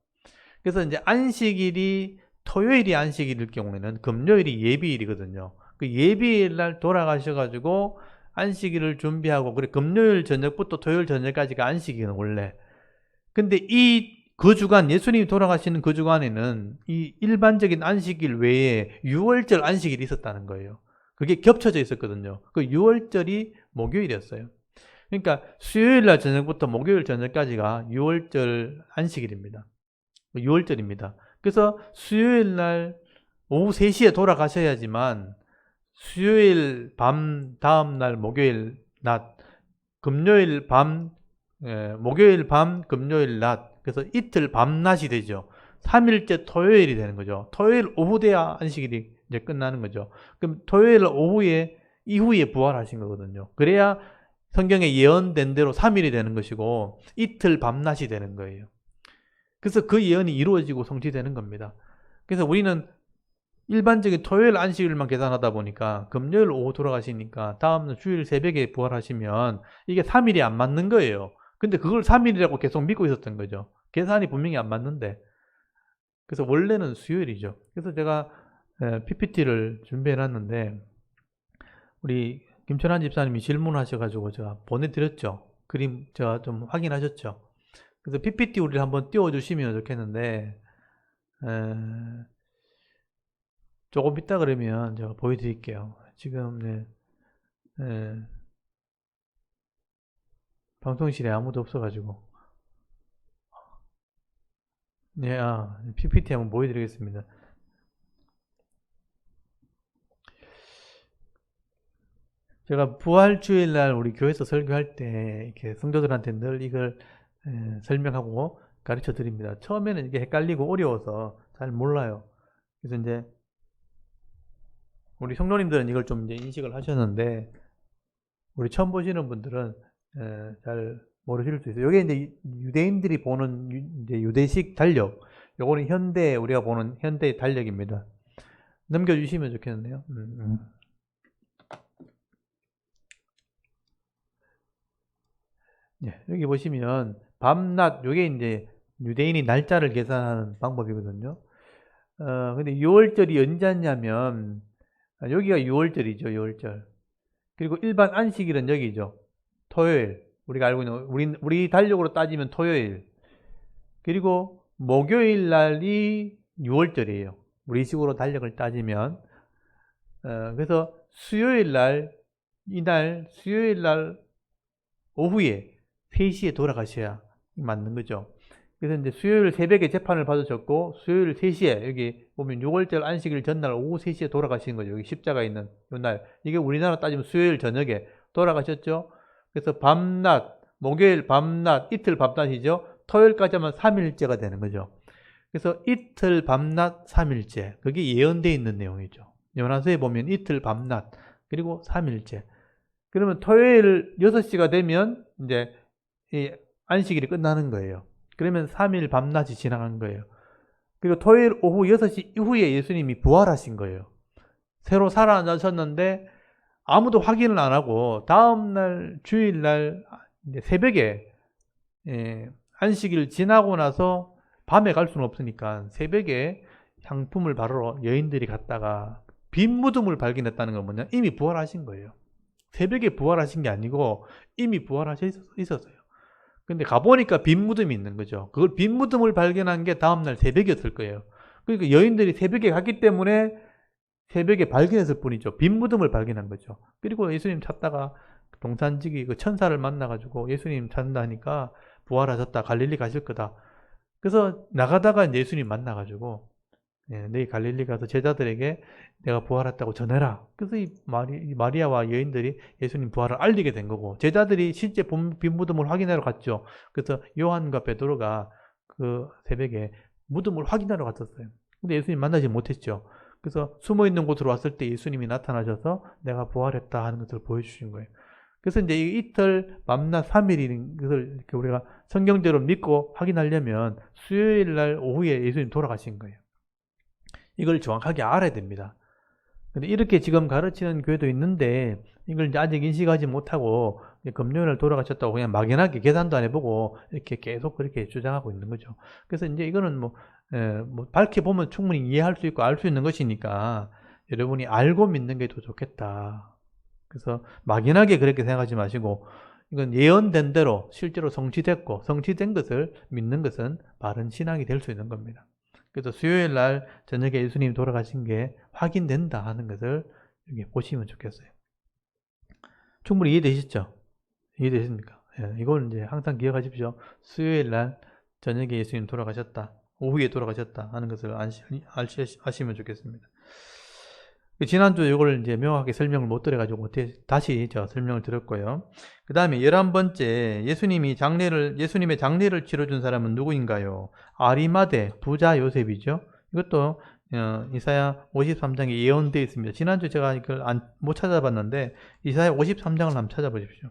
A: 그래서 이제 안식일이 토요일이 안식일일 경우에는 금요일이 예비일이거든요. 그 예비일날 돌아가셔가지고 안식일을 준비하고 그래 금요일 저녁부터 토요일 저녁까지가 안식일은 원래. 근데 이 그 주간, 예수님이 돌아가시는 그 주간에는 이 일반적인 안식일 외에 유월절 안식일이 있었다는 거예요. 그게 겹쳐져 있었거든요. 그 유월절이 목요일이었어요. 그러니까 수요일 날 저녁부터 목요일 저녁까지가 유월절 안식일입니다. 유월절입니다. 그래서 수요일 날 오후 3시에 돌아가셔야지만 수요일 밤 다음 날 목요일 낮, 금요일 밤, 목요일 밤, 금요일 낮, 그래서 이틀 밤낮이 되죠. 3일째 토요일이 되는 거죠. 토요일 오후 돼야 안식일이 이제 끝나는 거죠. 그럼 토요일 오후에, 이후에 부활하신 거거든요. 그래야 성경에 예언된 대로 3일이 되는 것이고, 이틀 밤낮이 되는 거예요. 그래서 그 예언이 이루어지고 성취되는 겁니다. 그래서 우리는 일반적인 토요일 안식일만 계산하다 보니까 금요일 오후 돌아가시니까 다음날 주일 새벽에 부활하시면 이게 3일이 안 맞는 거예요. 근데 그걸 3일이라고 계속 믿고 있었던 거죠. 계산이 분명히 안 맞는데. 그래서 원래는 수요일이죠. 그래서 제가 PPT를 준비해 놨는데 우리 김천한 집사님이 질문하셔가지고 제가 보내드렸죠. 그림 제가 좀 확인하셨죠. 그래서 PPT 우리를 한번 띄워주시면 좋겠는데 조금 이따 그러면 제가 보여드릴게요. 지금 방송실에 아무도 없어가지고 PPT 한번 보여드리겠습니다. 제가 부활주일날 우리 교회에서 설교할 때 이렇게 성도들한테 늘 이걸 설명하고 가르쳐 드립니다. 처음에는 이게 헷갈리고 어려워서 잘 몰라요. 그래서 이제 우리 성도님들은 이걸 좀 이제 인식을 하셨는데 우리 처음 보시는 분들은 잘 모르실 수 있어요. 이게 이제 유대인들이 보는 이제 유대식 달력, 요거는 현대 우리가 보는 현대 달력입니다. 넘겨주시면 좋겠네요. 네, 여기 보시면 밤낮, 요게 이제 유대인이 날짜를 계산하는 방법이거든요. 근데 6월절이 언제냐면 여기가 6월절이죠, 6월절. 그리고 일반 안식일은 여기죠. 토요일. 우리가 알고 있는 우리 달력으로 따지면 토요일. 그리고 목요일 날이 6월절이에요. 우리식으로 달력을 따지면. 그래서 수요일 날 수요일 날 오후에 3시에 돌아가셔야 맞는 거죠. 그래서 이제 수요일 새벽에 재판을 받으셨고 수요일 3시에 여기 보면 6월절 안식일 전날 오후 3시에 돌아가시는 거죠. 여기 십자가 있는 이날. 이게 우리나라 따지면 수요일 저녁에 돌아가셨죠. 그래서 밤낮, 목요일 밤낮, 이틀 밤낮이죠. 토요일까지 하면 3일째가 되는 거죠. 그래서 이틀 밤낮 3일째. 그게 예언되어 있는 내용이죠. 요나서에 보면 이틀 밤낮 그리고 3일째. 그러면 토요일 6시가 되면 이제 이 안식일이 끝나는 거예요. 그러면 3일 밤낮이 지나간 거예요. 그리고 토요일 오후 6시 이후에 예수님이 부활하신 거예요. 새로 살아나셨는데 아무도 확인을 안 하고 다음날 주일날 새벽에 안식일 지나고 나서 밤에 갈 수는 없으니까 새벽에 향품을 바르러 여인들이 갔다가 빈 무덤을 발견했다는 건 뭐냐? 이미 부활하신 거예요. 새벽에 부활하신 게 아니고 이미 부활하셔 있었어요. 근데 가보니까 빈 무덤이 있는 거죠. 그걸 빈 무덤을 발견한 게 다음날 새벽이었을 거예요. 그러니까 여인들이 새벽에 갔기 때문에 새벽에 발견했을 뿐이죠. 빈 무덤을 발견한 거죠. 그리고 예수님 찾다가 동산지기 그 천사를 만나가지고 예수님 찾는다 하니까 부활하셨다. 갈릴리 가실 거다. 그래서 나가다가 이제 예수님 만나가지고 너희 갈릴리 가서 제자들에게 내가 부활했다고 전해라. 그래서 이 마리아와 여인들이 예수님 부활을 알리게 된 거고 제자들이 실제 빈 무덤을 확인하러 갔죠. 그래서 요한과 베드로가 그 새벽에 무덤을 확인하러 갔었어요. 근데 예수님 만나지 못했죠. 그래서 숨어있는 곳으로 왔을 때 예수님이 나타나셔서 내가 부활했다 하는 것을 보여주신 거예요. 그래서 이제 이틀 밤낮 3일인 것을 이렇게 우리가 성경대로 믿고 확인하려면 수요일 날 오후에 예수님 돌아가신 거예요. 이걸 정확하게 알아야 됩니다. 근데 이렇게 지금 가르치는 교회도 있는데 이걸 이제 아직 인식하지 못하고 금요일날 돌아가셨다고 그냥 막연하게 계산도 안 해보고 이렇게 계속 그렇게 주장하고 있는 거죠. 그래서 이제 이거는 뭐 밝혀보면 충분히 이해할 수 있고 알 수 있는 것이니까 여러분이 알고 믿는 게 더 좋겠다. 그래서 막연하게 그렇게 생각하지 마시고 이건 예언된 대로 실제로 성취됐고 성취된 것을 믿는 것은 바른 신앙이 될 수 있는 겁니다. 그래서 수요일 날 저녁에 예수님이 돌아가신 게 확인된다 하는 것을 여기 보시면 좋겠어요. 충분히 이해되시죠? 이해되십니까? 예, 이걸 이제 항상 기억하십시오. 수요일 날 저녁에 예수님 돌아가셨다, 오후에 돌아가셨다 하는 것을 아시면 좋겠습니다. 지난주 이걸 이제 명확하게 설명을 못 드려가지고 다시 저 설명을 드렸고요. 그 다음에 11번째, 예수님의 장례를 치러준 사람은 누구인가요? 아리마대 부자 요셉이죠. 이것도 이사야 53장에 예언되어 있습니다. 지난주 제가 이걸 못 찾아봤는데 이사야 53장을 한번 찾아보십시오.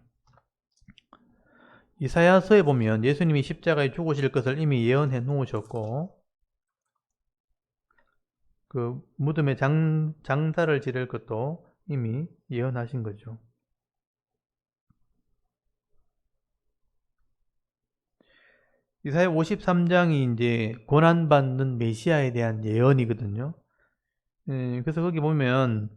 A: 이사야서에 보면 예수님이 십자가에 죽으실 것을 이미 예언해 놓으셨고, 그 무덤에 장사를 지를 것도 이미 예언하신 거죠. 이사야 53장이 이제 고난받는 메시아에 대한 예언이거든요. 그래서 거기 보면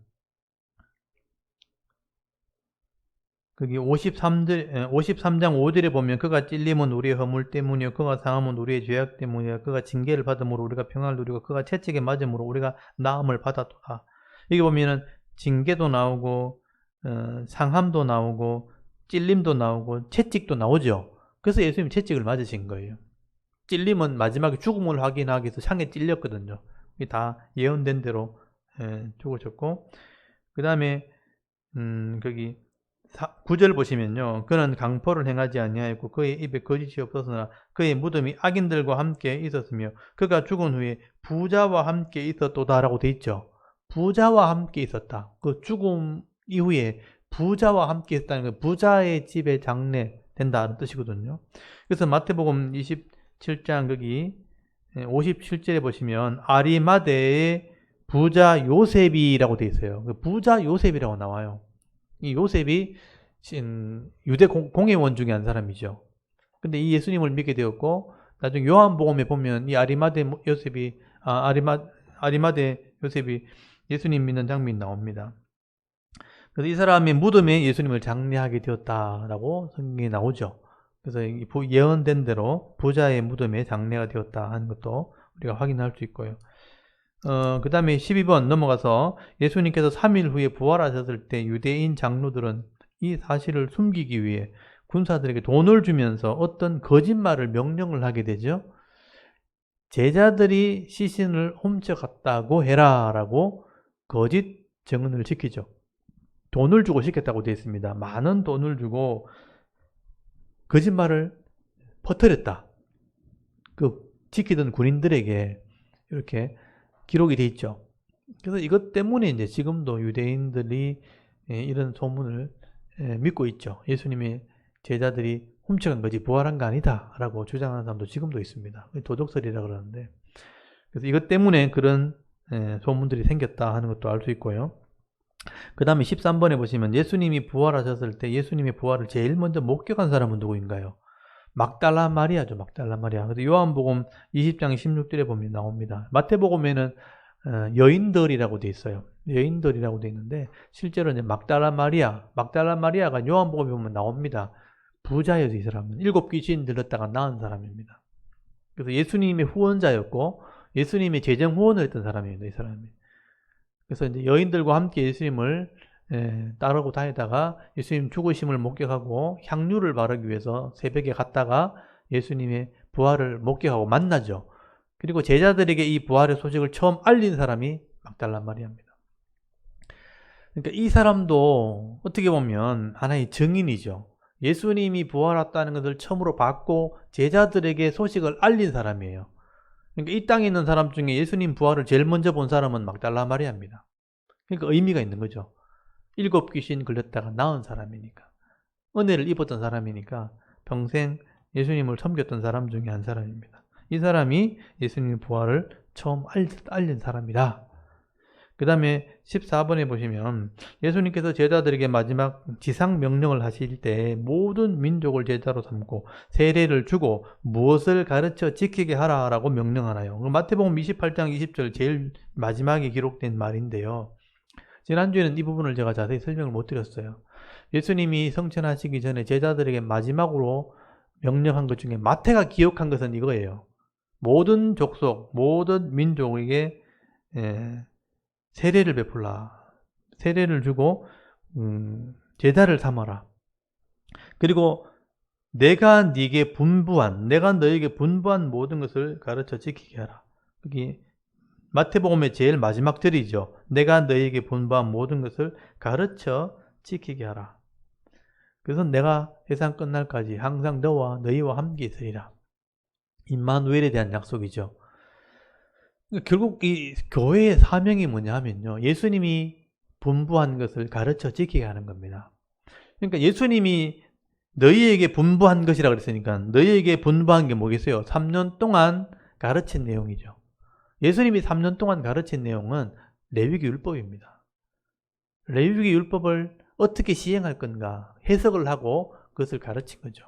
A: 거기 53장 5절에 보면 그가 찔림은 우리의 허물 때문이요 그가 상함은 우리의 죄악 때문이요 그가 징계를 받음으로 우리가 평안을 누리고 그가 채찍에 맞음으로 우리가 나음을 받았도다. 여기 보면은 징계도 나오고 상함도 나오고 찔림도 나오고 채찍도 나오죠. 그래서 예수님이 채찍을 맞으신 거예요. 찔림은 마지막에 죽음을 확인하기 위해서 창에 찔렸거든요. 이게 다 예언된 대로 죽으셨고, 그 다음에 거기 9절 보시면요. 그는 강포를 행하지 아니하였고 그의 입에 거짓이 없었으나 그의 무덤이 악인들과 함께 있었으며 그가 죽은 후에 부자와 함께 있었도다라고 돼 있죠. 부자와 함께 있었다. 그 죽음 이후에 부자와 함께 있었다는 건 부자의 집에 장례 된다는 뜻이거든요. 그래서 마태복음 27장 거기 57절에 보시면 아리마대의 부자 요셉이라고 돼 있어요. 부자 요셉이라고 나와요. 이 요셉이 유대 공회원 중에 한 사람이죠. 근데 이 예수님을 믿게 되었고, 나중에 요한복음에 보면 이 아리마대 요셉이 예수님 믿는 장면이 나옵니다. 그래서 이 사람이 무덤에 예수님을 장례하게 되었다라고 성경에 나오죠. 그래서 예언된 대로 부자의 무덤에 장례가 되었다 하는 것도 우리가 확인할 수 있고요. 그 다음에 12번 넘어가서 예수님께서 3일 후에 부활하셨을 때 유대인 장로들은 이 사실을 숨기기 위해 군사들에게 돈을 주면서 어떤 거짓말을 명령을 하게 되죠. 제자들이 시신을 훔쳐갔다고 해라 라고 거짓 증언을 지키죠. 돈을 주고 시켰다고 되어 있습니다. 많은 돈을 주고 거짓말을 퍼뜨렸다. 그 지키던 군인들에게 이렇게 기록이 돼 있죠. 그래서 이것 때문에 이제 지금도 유대인들이 이런 소문을 믿고 있죠. 예수님의 제자들이 훔쳐간 거지 부활한 거 아니다 라고 주장하는 사람도 지금도 있습니다. 도적설이라 그러는데, 그래서 이것 때문에 그런 소문들이 생겼다 하는 것도 알 수 있고요. 그 다음에 13번에 보시면 예수님이 부활하셨을 때 예수님의 부활을 제일 먼저 목격한 사람은 누구인가요? 막달라 마리아죠. 막달라 마리아. 그래서 요한복음 20장 16절에 보면 나옵니다. 마태복음에는 여인들이라고 돼 있어요. 여인들이라고 돼 있는데 실제로 이제 막달라 마리아가 요한복음에 보면 나옵니다. 부자예요, 이 사람은. 7귀신 들렸다가 나은 사람입니다. 그래서 예수님의 후원자였고 예수님의 재정 후원을 했던 사람입니다, 이 사람이. 그래서 이제 여인들과 함께 예수님을 따르고 다니다가 예수님 죽으심을 목격하고 향유를 바르기 위해서 새벽에 갔다가 예수님의 부활을 목격하고 만나죠. 그리고 제자들에게 이 부활의 소식을 처음 알린 사람이 막달라 마리아입니다. 그러니까 이 사람도 어떻게 보면 하나의 증인이죠. 예수님이 부활했다는 것을 처음으로 받고 제자들에게 소식을 알린 사람이에요. 그러니까 이 땅에 있는 사람 중에 예수님 부활을 제일 먼저 본 사람은 막달라 마리아입니다. 그러니까 의미가 있는 거죠. 7귀신 걸렸다가 나은 사람이니까, 은혜를 입었던 사람이니까 평생 예수님을 섬겼던 사람 중에 한 사람입니다. 이 사람이 예수님의 부활을 처음 알린 사람이다. 그 다음에 14번에 보시면 예수님께서 제자들에게 마지막 지상 명령을 하실 때 모든 민족을 제자로 삼고 세례를 주고 무엇을 가르쳐 지키게 하라라고 명령하나요? 마태복음 28장 20절 제일 마지막에 기록된 말인데요. 지난주에는 이 부분을 제가 자세히 설명을 못 드렸어요. 예수님이 성천하시기 전에 제자들에게 마지막으로 명령한 것 중에 마태가 기억한 것은 이거예요. 모든 족속, 모든 민족에게 세례를 베풀라. 세례를 주고 제자를 삼아라. 그리고 내가 너에게 분부한 모든 것을 가르쳐 지키게 하라. 여기 마태복음의 제일 마지막 절이죠. 내가 너에게 분부한 모든 것을 가르쳐 지키게 하라. 그래서 내가 세상 끝날까지 항상 너희와 함께 있으리라. 임마누엘에 대한 약속이죠. 결국 이 교회의 사명이 뭐냐 하면요. 예수님이 분부한 것을 가르쳐 지키게 하는 겁니다. 그러니까 예수님이 너희에게 분부한 것이라 그랬으니까 너희에게 분부한 게 뭐겠어요? 3년 동안 가르친 내용이죠. 예수님이 3년 동안 가르친 내용은 레위기 율법입니다. 레위기 율법을 어떻게 시행할 건가 해석을 하고 그것을 가르친 거죠.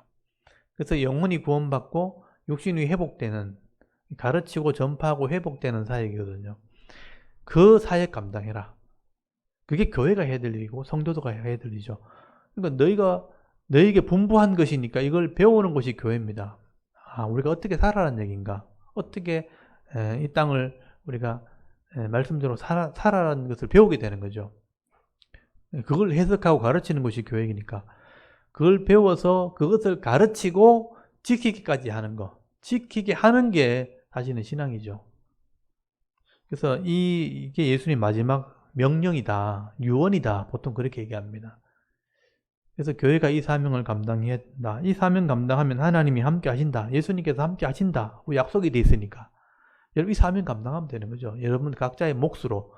A: 그래서 영혼이 구원받고 육신이 회복되는, 가르치고 전파하고 회복되는 사역이거든요. 그 사역 감당해라. 그게 교회가 해야 될 일이고 성도가 해야 될 일이죠. 그러니까 너희에게 분부한 것이니까 이걸 배우는 것이 교회입니다. 우리가 어떻게 살아라는 얘기인가? 어떻게 이 땅을 우리가 말씀대로 살아라는 것을 배우게 되는 거죠. 그걸 해석하고 가르치는 것이 교회이니까 그걸 배워서 그것을 가르치고 지키기까지 하는 거. 지키게 하는 게 사실은 신앙이죠. 그래서 이게 예수님 마지막 명령이다. 유언이다. 보통 그렇게 얘기합니다. 그래서 교회가 이 사명을 감당해야 된다. 이 사명 감당하면 하나님이 함께 하신다. 예수님께서 함께 하신다. 약속이 돼 있으니까. 여러분 이 사명 감당하면 되는 거죠. 여러분 각자의 몫으로,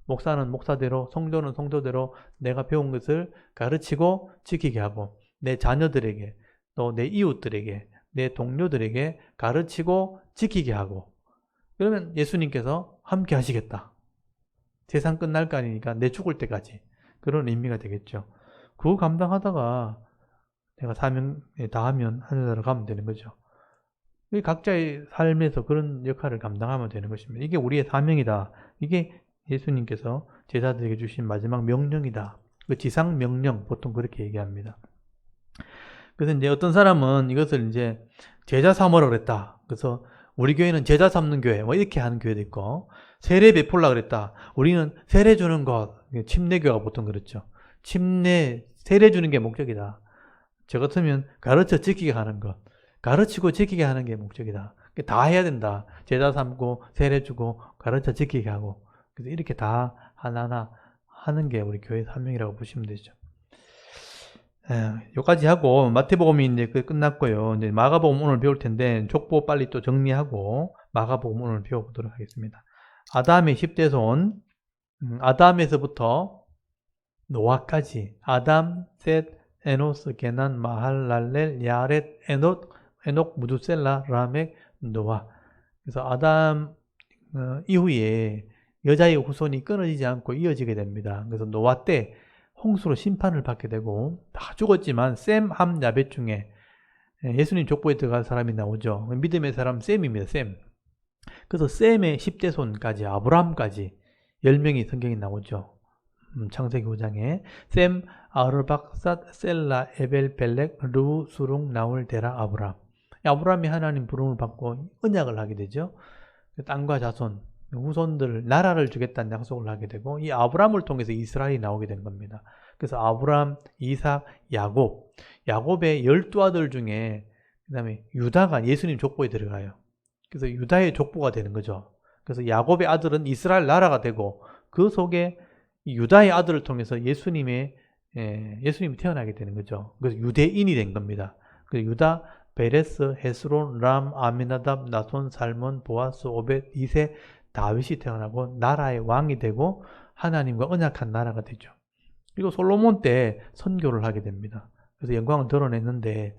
A: 목사는 목사대로, 성도는 성도대로 내가 배운 것을 가르치고 지키게 하고 내 자녀들에게 또 내 이웃들에게 내 동료들에게 가르치고 지키게 하고 그러면 예수님께서 함께 하시겠다. 세상 끝날 거 아니니까 내 죽을 때까지 그런 의미가 되겠죠. 그거 감당하다가 내가 사명에 다하면 하늘나라로 가면 되는 거죠. 각자의 삶에서 그런 역할을 감당하면 되는 것입니다. 이게 우리의 사명이다. 이게 예수님께서 제자들에게 주신 마지막 명령이다. 그 지상 명령 보통 그렇게 얘기합니다. 그래서 이제 어떤 사람은 이것을 이제 제자 삼으라 그랬다. 그래서 우리 교회는 제자 삼는 교회, 뭐 이렇게 하는 교회도 있고, 세례 베풀라 그랬다. 우리는 세례 주는 것, 침례교가 보통 그렇죠. 세례 주는 게 목적이다. 저 같으면 가르쳐 지키게 하는 것, 가르치고 지키게 하는 게 목적이다. 다 해야 된다. 제자 삼고 세례 주고 가르쳐 지키게 하고, 그래서 이렇게 다 하나하나 하는 게 우리 교회 사명이라고 보시면 되죠. 여기까지 하고 마태복음이 이제 끝났고요. 이제 마가복음 오늘 배울 텐데 족보 빨리 또 정리하고 마가복음 오늘 배워보도록 하겠습니다. 아담의 10대손, 아담에서부터 노아까지 아담, 셋, 에노스, 게난, 마할랄렐, 야렛, 에녹, 무두셀라, 라멕, 노아. 그래서 아담 이후에 여자의 후손이 끊어지지 않고 이어지게 됩니다. 그래서 노아 때 홍수로 심판을 받게 되고 다 죽었지만 셈, 함, 야벳 중에 예수님 족보에 들어간 사람이 나오죠. 믿음의 사람 셈입니다. 셈. 그래서 셈의 10대 손까지 아브라함까지 10명이 성경에 나오죠. 창세기 5장에 셈, 아르박삿, 셀라, 에벨, 벨렉, 르, 수룽, 나홀, 데라, 아브람. 아브람이 하나님 부름을 받고 언약을 하게 되죠. 땅과 자손, 후손들, 나라를 주겠다는 약속을 하게 되고 이 아브람을 통해서 이스라엘이 나오게 된 겁니다. 그래서 아브람, 이삭, 야곱의 12아들 중에 그 다음에 유다가 예수님 족보에 들어가요. 그래서 유다의 족보가 되는 거죠. 그래서 야곱의 아들은 이스라엘 나라가 되고 그 속에 유다의 아들을 통해서 예수님이 태어나게 되는 거죠. 그래서 유대인이 된 겁니다. 그래서 유다, 베레스, 헤스론, 람, 아미나답, 나손, 살몬, 보아스, 오벳, 이세, 다윗이 태어나고 나라의 왕이 되고 하나님과 언약한 나라가 되죠. 그리고 솔로몬 때 선교를 하게 됩니다. 그래서 영광을 드러냈는데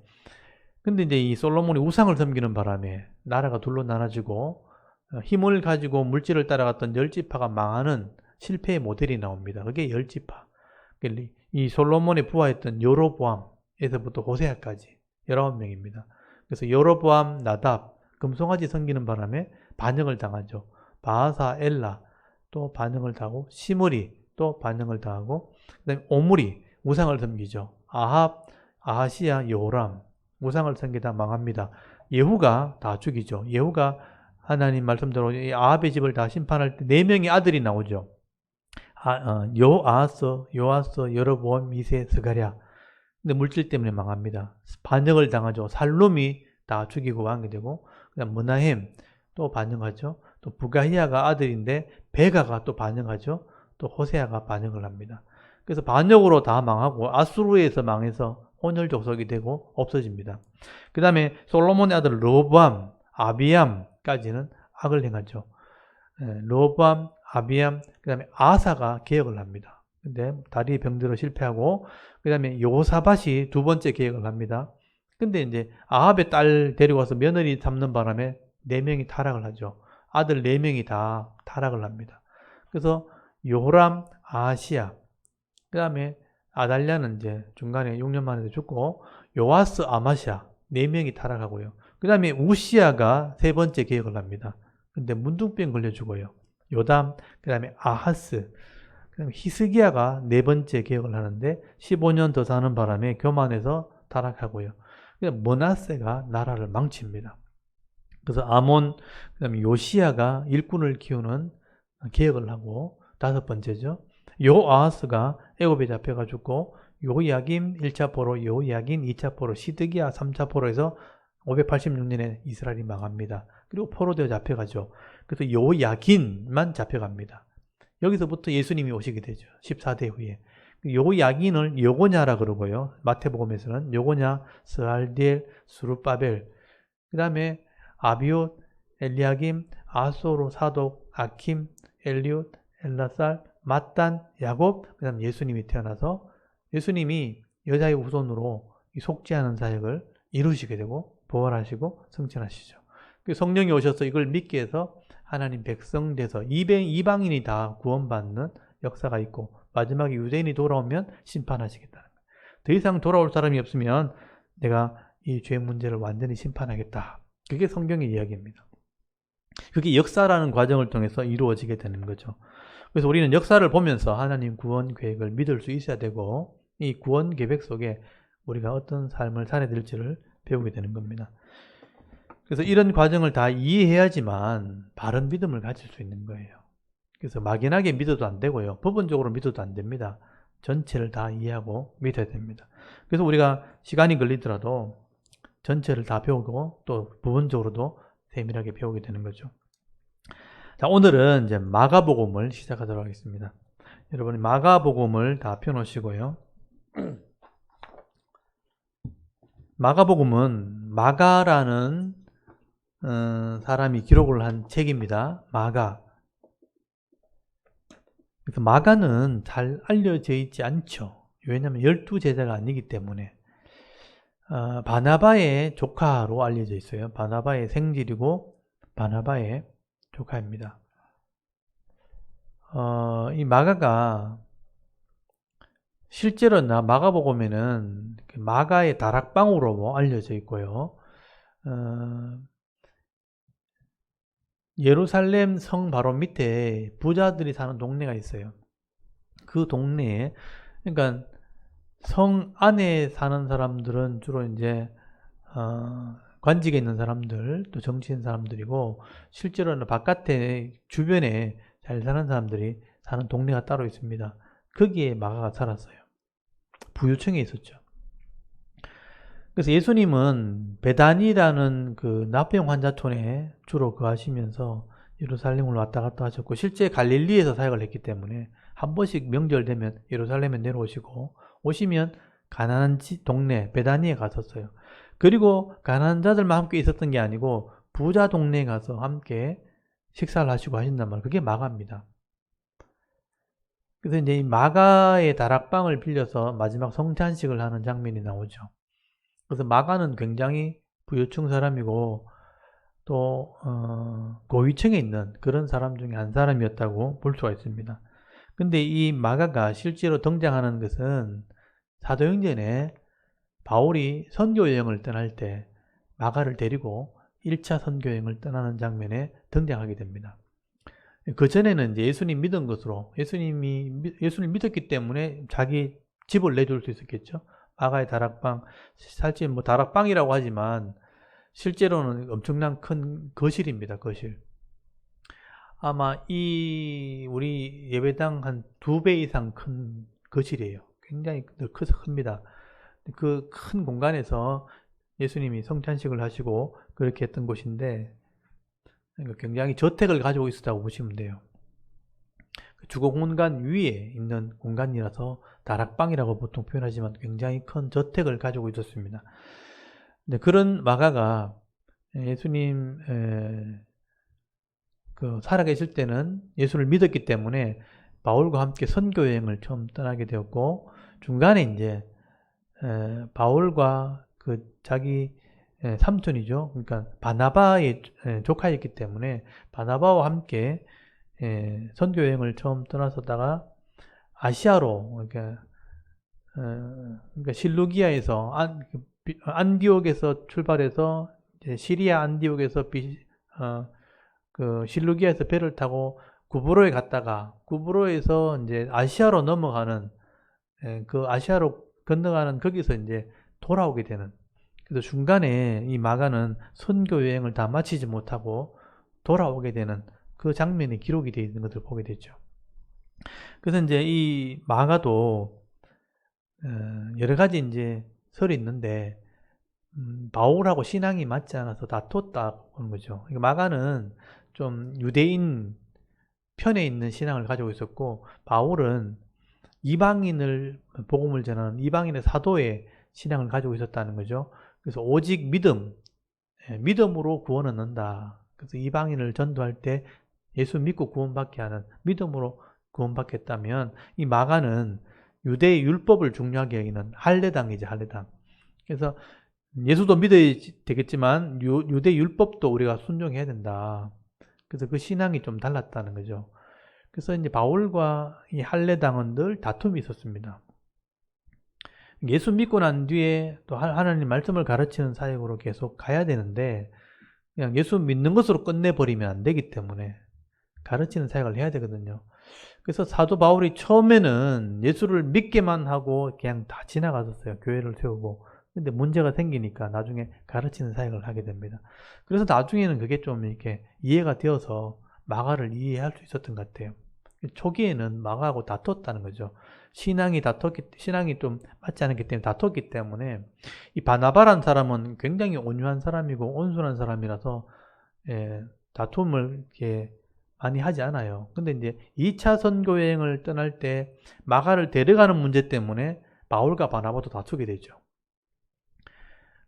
A: 근데 이제 이 솔로몬이 우상을 섬기는 바람에 나라가 둘로 나눠지고 힘을 가지고 물질을 따라갔던 10지파가 망하는 실패의 모델이 나옵니다. 그게 10지파. 이 솔로몬의 부하였던 여로보암에서부터 호세아까지 19명입니다. 그래서 여로보암, 나답, 금송아지 섬기는 바람에 반역을 당하죠. 바하사, 엘라 또 반역을 당하고 시므리 또 반역을 당하고 그다음에 오므리 우상을 섬기죠. 아합, 아하시야, 여호람 우상을 섬기다 망합니다. 예후가 다 죽이죠. 예후가 하나님 말씀대로 이 아합의 집을 다 심판할 때 4명의 아들이 나오죠. 요아스, 여로보암, 미세, 스가랴. 근데 물질 때문에 망합니다. 반역을 당하죠. 살롬이 다 죽이고 왕이 되고, 그다음 므나헴 또 반역하죠. 또 부가히야가 아들인데 베가가 또 반역하죠. 또 호세아가 반역을 합니다. 그래서 반역으로 다 망하고 아수르에서 망해서 혼혈 족속이 되고 없어집니다. 그 다음에 솔로몬의 아들 르호보암, 아비암까지는 악을 행하죠. 르호보암, 아비암, 그 다음에 아사가 개혁을 합니다. 근데 다리에 병들어 실패하고, 그 다음에 요사밭이 2번째 개혁을 합니다. 근데 이제 아합의 딸 데리고 와서 며느리 삼는 바람에 4명이 타락을 하죠. 아들 4명이 다 타락을 합니다. 그래서 요람, 아하시야, 그 다음에 아달랴는 이제 중간에 6년 만에 죽고, 요아스, 아마샤 4명이 타락하고요. 그 다음에 우시야가 3번째 개혁을 합니다. 근데 문둥병 걸려 죽어요. 요담, 그 다음에 아하스, 그 다음에 히스기야가 4번째 개혁을 하는데 15년 더 사는 바람에 교만해서 타락하고요. 므낫세가 나라를 망칩니다. 그래서 아몬, 그 다음에 요시야가 일꾼을 키우는 개혁을 하고 5번째죠. 요아하스가 애굽에 잡혀가 죽고, 요야김 1차 포로, 요야긴 2차 포로, 시드기야 3차 포로에서 586년에 이스라엘이 망합니다. 그리고 포로되어 잡혀가죠. 그래서 요야긴만 잡혀갑니다. 여기서부터 예수님이 오시게 되죠. 14대 후에. 요야긴을 여고냐라 그러고요. 마태복음에서는 여고냐, 스알디엘, 수르바벨, 그 다음에 아비옷, 엘리야김, 아소로, 사독, 아킴, 엘리옷, 엘라살, mat단, 야곱, 그 다음 예수님이 태어나서 예수님이 여자의 후손으로 이 속죄하는 사역을 이루시게 되고 부활하시고 승천하시죠. 성령이 오셔서 이걸 믿게 해서 하나님 백성 돼서 이방인이 다 구원받는 역사가 있고, 마지막에 유대인이 돌아오면 심판하시겠다는 거예요. 더 이상 돌아올 사람이 없으면 내가 이 죄 문제를 완전히 심판하겠다. 그게 성경의 이야기입니다. 그게 역사라는 과정을 통해서 이루어지게 되는 거죠. 그래서 우리는 역사를 보면서 하나님 구원 계획을 믿을 수 있어야 되고, 이 구원 계획 속에 우리가 어떤 삶을 살아야 될지를 배우게 되는 겁니다. 그래서 이런 과정을 다 이해해야지만 바른 믿음을 가질 수 있는 거예요. 그래서 막연하게 믿어도 안 되고요. 부분적으로 믿어도 안 됩니다. 전체를 다 이해하고 믿어야 됩니다. 그래서 우리가 시간이 걸리더라도 전체를 다 배우고 또 부분적으로도 세밀하게 배우게 되는 거죠. 자, 오늘은 이제 마가복음을 시작하도록 하겠습니다. 여러분 마가복음을 다 펴놓으시고요. 마가복음은 마가라는 사람이 기록을 한 책입니다. 마가. 그래서 마가는 잘 알려져 있지 않죠. 왜냐하면 12제자가 아니기 때문에. 바나바의 조카로 알려져 있어요. 바나바의 생질이고 바나바의 조카입니다. 이 마가가 실제로 마가복음에는 마가의 다락방으로 알려져 있고요. 예루살렘 성 바로 밑에 부자들이 사는 동네가 있어요. 그 동네에, 그러니까 성 안에 사는 사람들은 주로 이제 관직에 있는 사람들, 또 정치인 사람들이고, 실제로는 바깥에 주변에 잘 사는 사람들이 사는 동네가 따로 있습니다. 거기에 마가가 살았어요. 부유층에 있었죠. 그래서 예수님은 베다니라는 그 납병 환자촌에 주로 거하시면서 예루살렘을 왔다 갔다 하셨고, 실제 갈릴리에서 사역을 했기 때문에 한 번씩 명절 되면 예루살렘에 내려오시고, 오시면 가난한 동네 베다니에 갔었어요. 그리고 가난한 자들만 함께 있었던 게 아니고 부자 동네에 가서 함께 식사를 하시고 하신단 말이에요. 그게 마가입니다. 그래서 이제 이 마가의 다락방을 빌려서 마지막 성찬식을 하는 장면이 나오죠. 그래서 마가는 굉장히 부유층 사람이고 또 고위층에 있는 그런 사람 중에 한 사람이었다고 볼 수가 있습니다. 근데 이 마가가 실제로 등장하는 것은 사도행전에 바울이 선교여행을 떠날 때 마가를 데리고 1차 선교여행을 떠나는 장면에 등장하게 됩니다. 그 전에는 이제 예수님 믿은 것으로 예수님을 믿었기 때문에 자기 집을 내줄 수 있었겠죠. 아가의 다락방, 사실 뭐 다락방이라고 하지만 실제로는 엄청난 큰 거실입니다. 거실. 아마 우리 예배당 한 2배 이상 큰 거실이에요. 굉장히 큽니다. 그 큰 공간에서 예수님이 성찬식을 하시고 그렇게 했던 곳인데, 굉장히 저택을 가지고 있었다고 보시면 돼요. 주거 공간 위에 있는 공간이라서 다락방이라고 보통 표현하지만 굉장히 큰 저택을 가지고 있었습니다. 근데 그런 마가가 예수님 살아계실 때는 예수를 믿었기 때문에 바울과 함께 선교 여행을 처음 떠나게 되었고, 중간에 이제 바울과 자기 삼촌이죠. 그러니까 바나바의 조카였기 때문에 바나바와 함께 선교 여행을 처음 떠났었다가 아시아로, 그러니까 실루기아에서 안디옥에서 출발해서 이제 시리아 안디옥에서 실루기아에서 배를 타고 구브로에 갔다가 구브로에서 이제 아시아로 넘어가는, 그 아시아로 건너가는 거기서 이제 돌아오게 되는, 그래서 중간에 이 마가는 선교 여행을 다 마치지 못하고 돌아오게 되는 그 장면이 기록이 되어 있는 것을 보게 되죠. 그래서 이제 이 마가도 여러 가지 이제 설이 있는데, 바울하고 신앙이 맞지 않아서 다퉜다고 하는 거죠. 마가는 좀 유대인 편에 있는 신앙을 가지고 있었고, 바울은 이방인을 복음을 전하는 이방인의 사도의 신앙을 가지고 있었다는 거죠. 그래서 오직 믿음으로 구원을 얻는다. 그래서 이방인을 전도할 때 예수 믿고 구원받게 하는, 믿음으로 구원받겠다면, 이 마가는 유대의 율법을 중요하게 여기는 할례당이죠, 할례당. 그래서 예수도 믿어야 되겠지만 유대 율법도 우리가 순종해야 된다. 그래서 그 신앙이 좀 달랐다는 거죠. 그래서 이제 바울과 이 할례당은 늘 다툼이 있었습니다. 예수 믿고 난 뒤에 또 하나님 말씀을 가르치는 사역으로 계속 가야 되는데, 그냥 예수 믿는 것으로 끝내버리면 안 되기 때문에 가르치는 사역을 해야 되거든요. 그래서 사도 바울이 처음에는 예수를 믿게만 하고 그냥 다 지나갔었어요. 교회를 세우고. 근데 문제가 생기니까 나중에 가르치는 사역을 하게 됩니다. 그래서 나중에는 그게 좀 이렇게 이해가 되어서 마가를 이해할 수 있었던 것 같아요. 초기에는 마가하고 다퉜다는 거죠. 신앙이 좀 맞지 않았기 때문에 다퉜기 때문에, 이 바나바라는 사람은 굉장히 온유한 사람이고 온순한 사람이라서 다툼을 이렇게 많이 하지 않아요. 근데 이제 2차 선교 여행을 떠날 때 마가를 데려가는 문제 때문에 바울과 바나바도 다투게 되죠.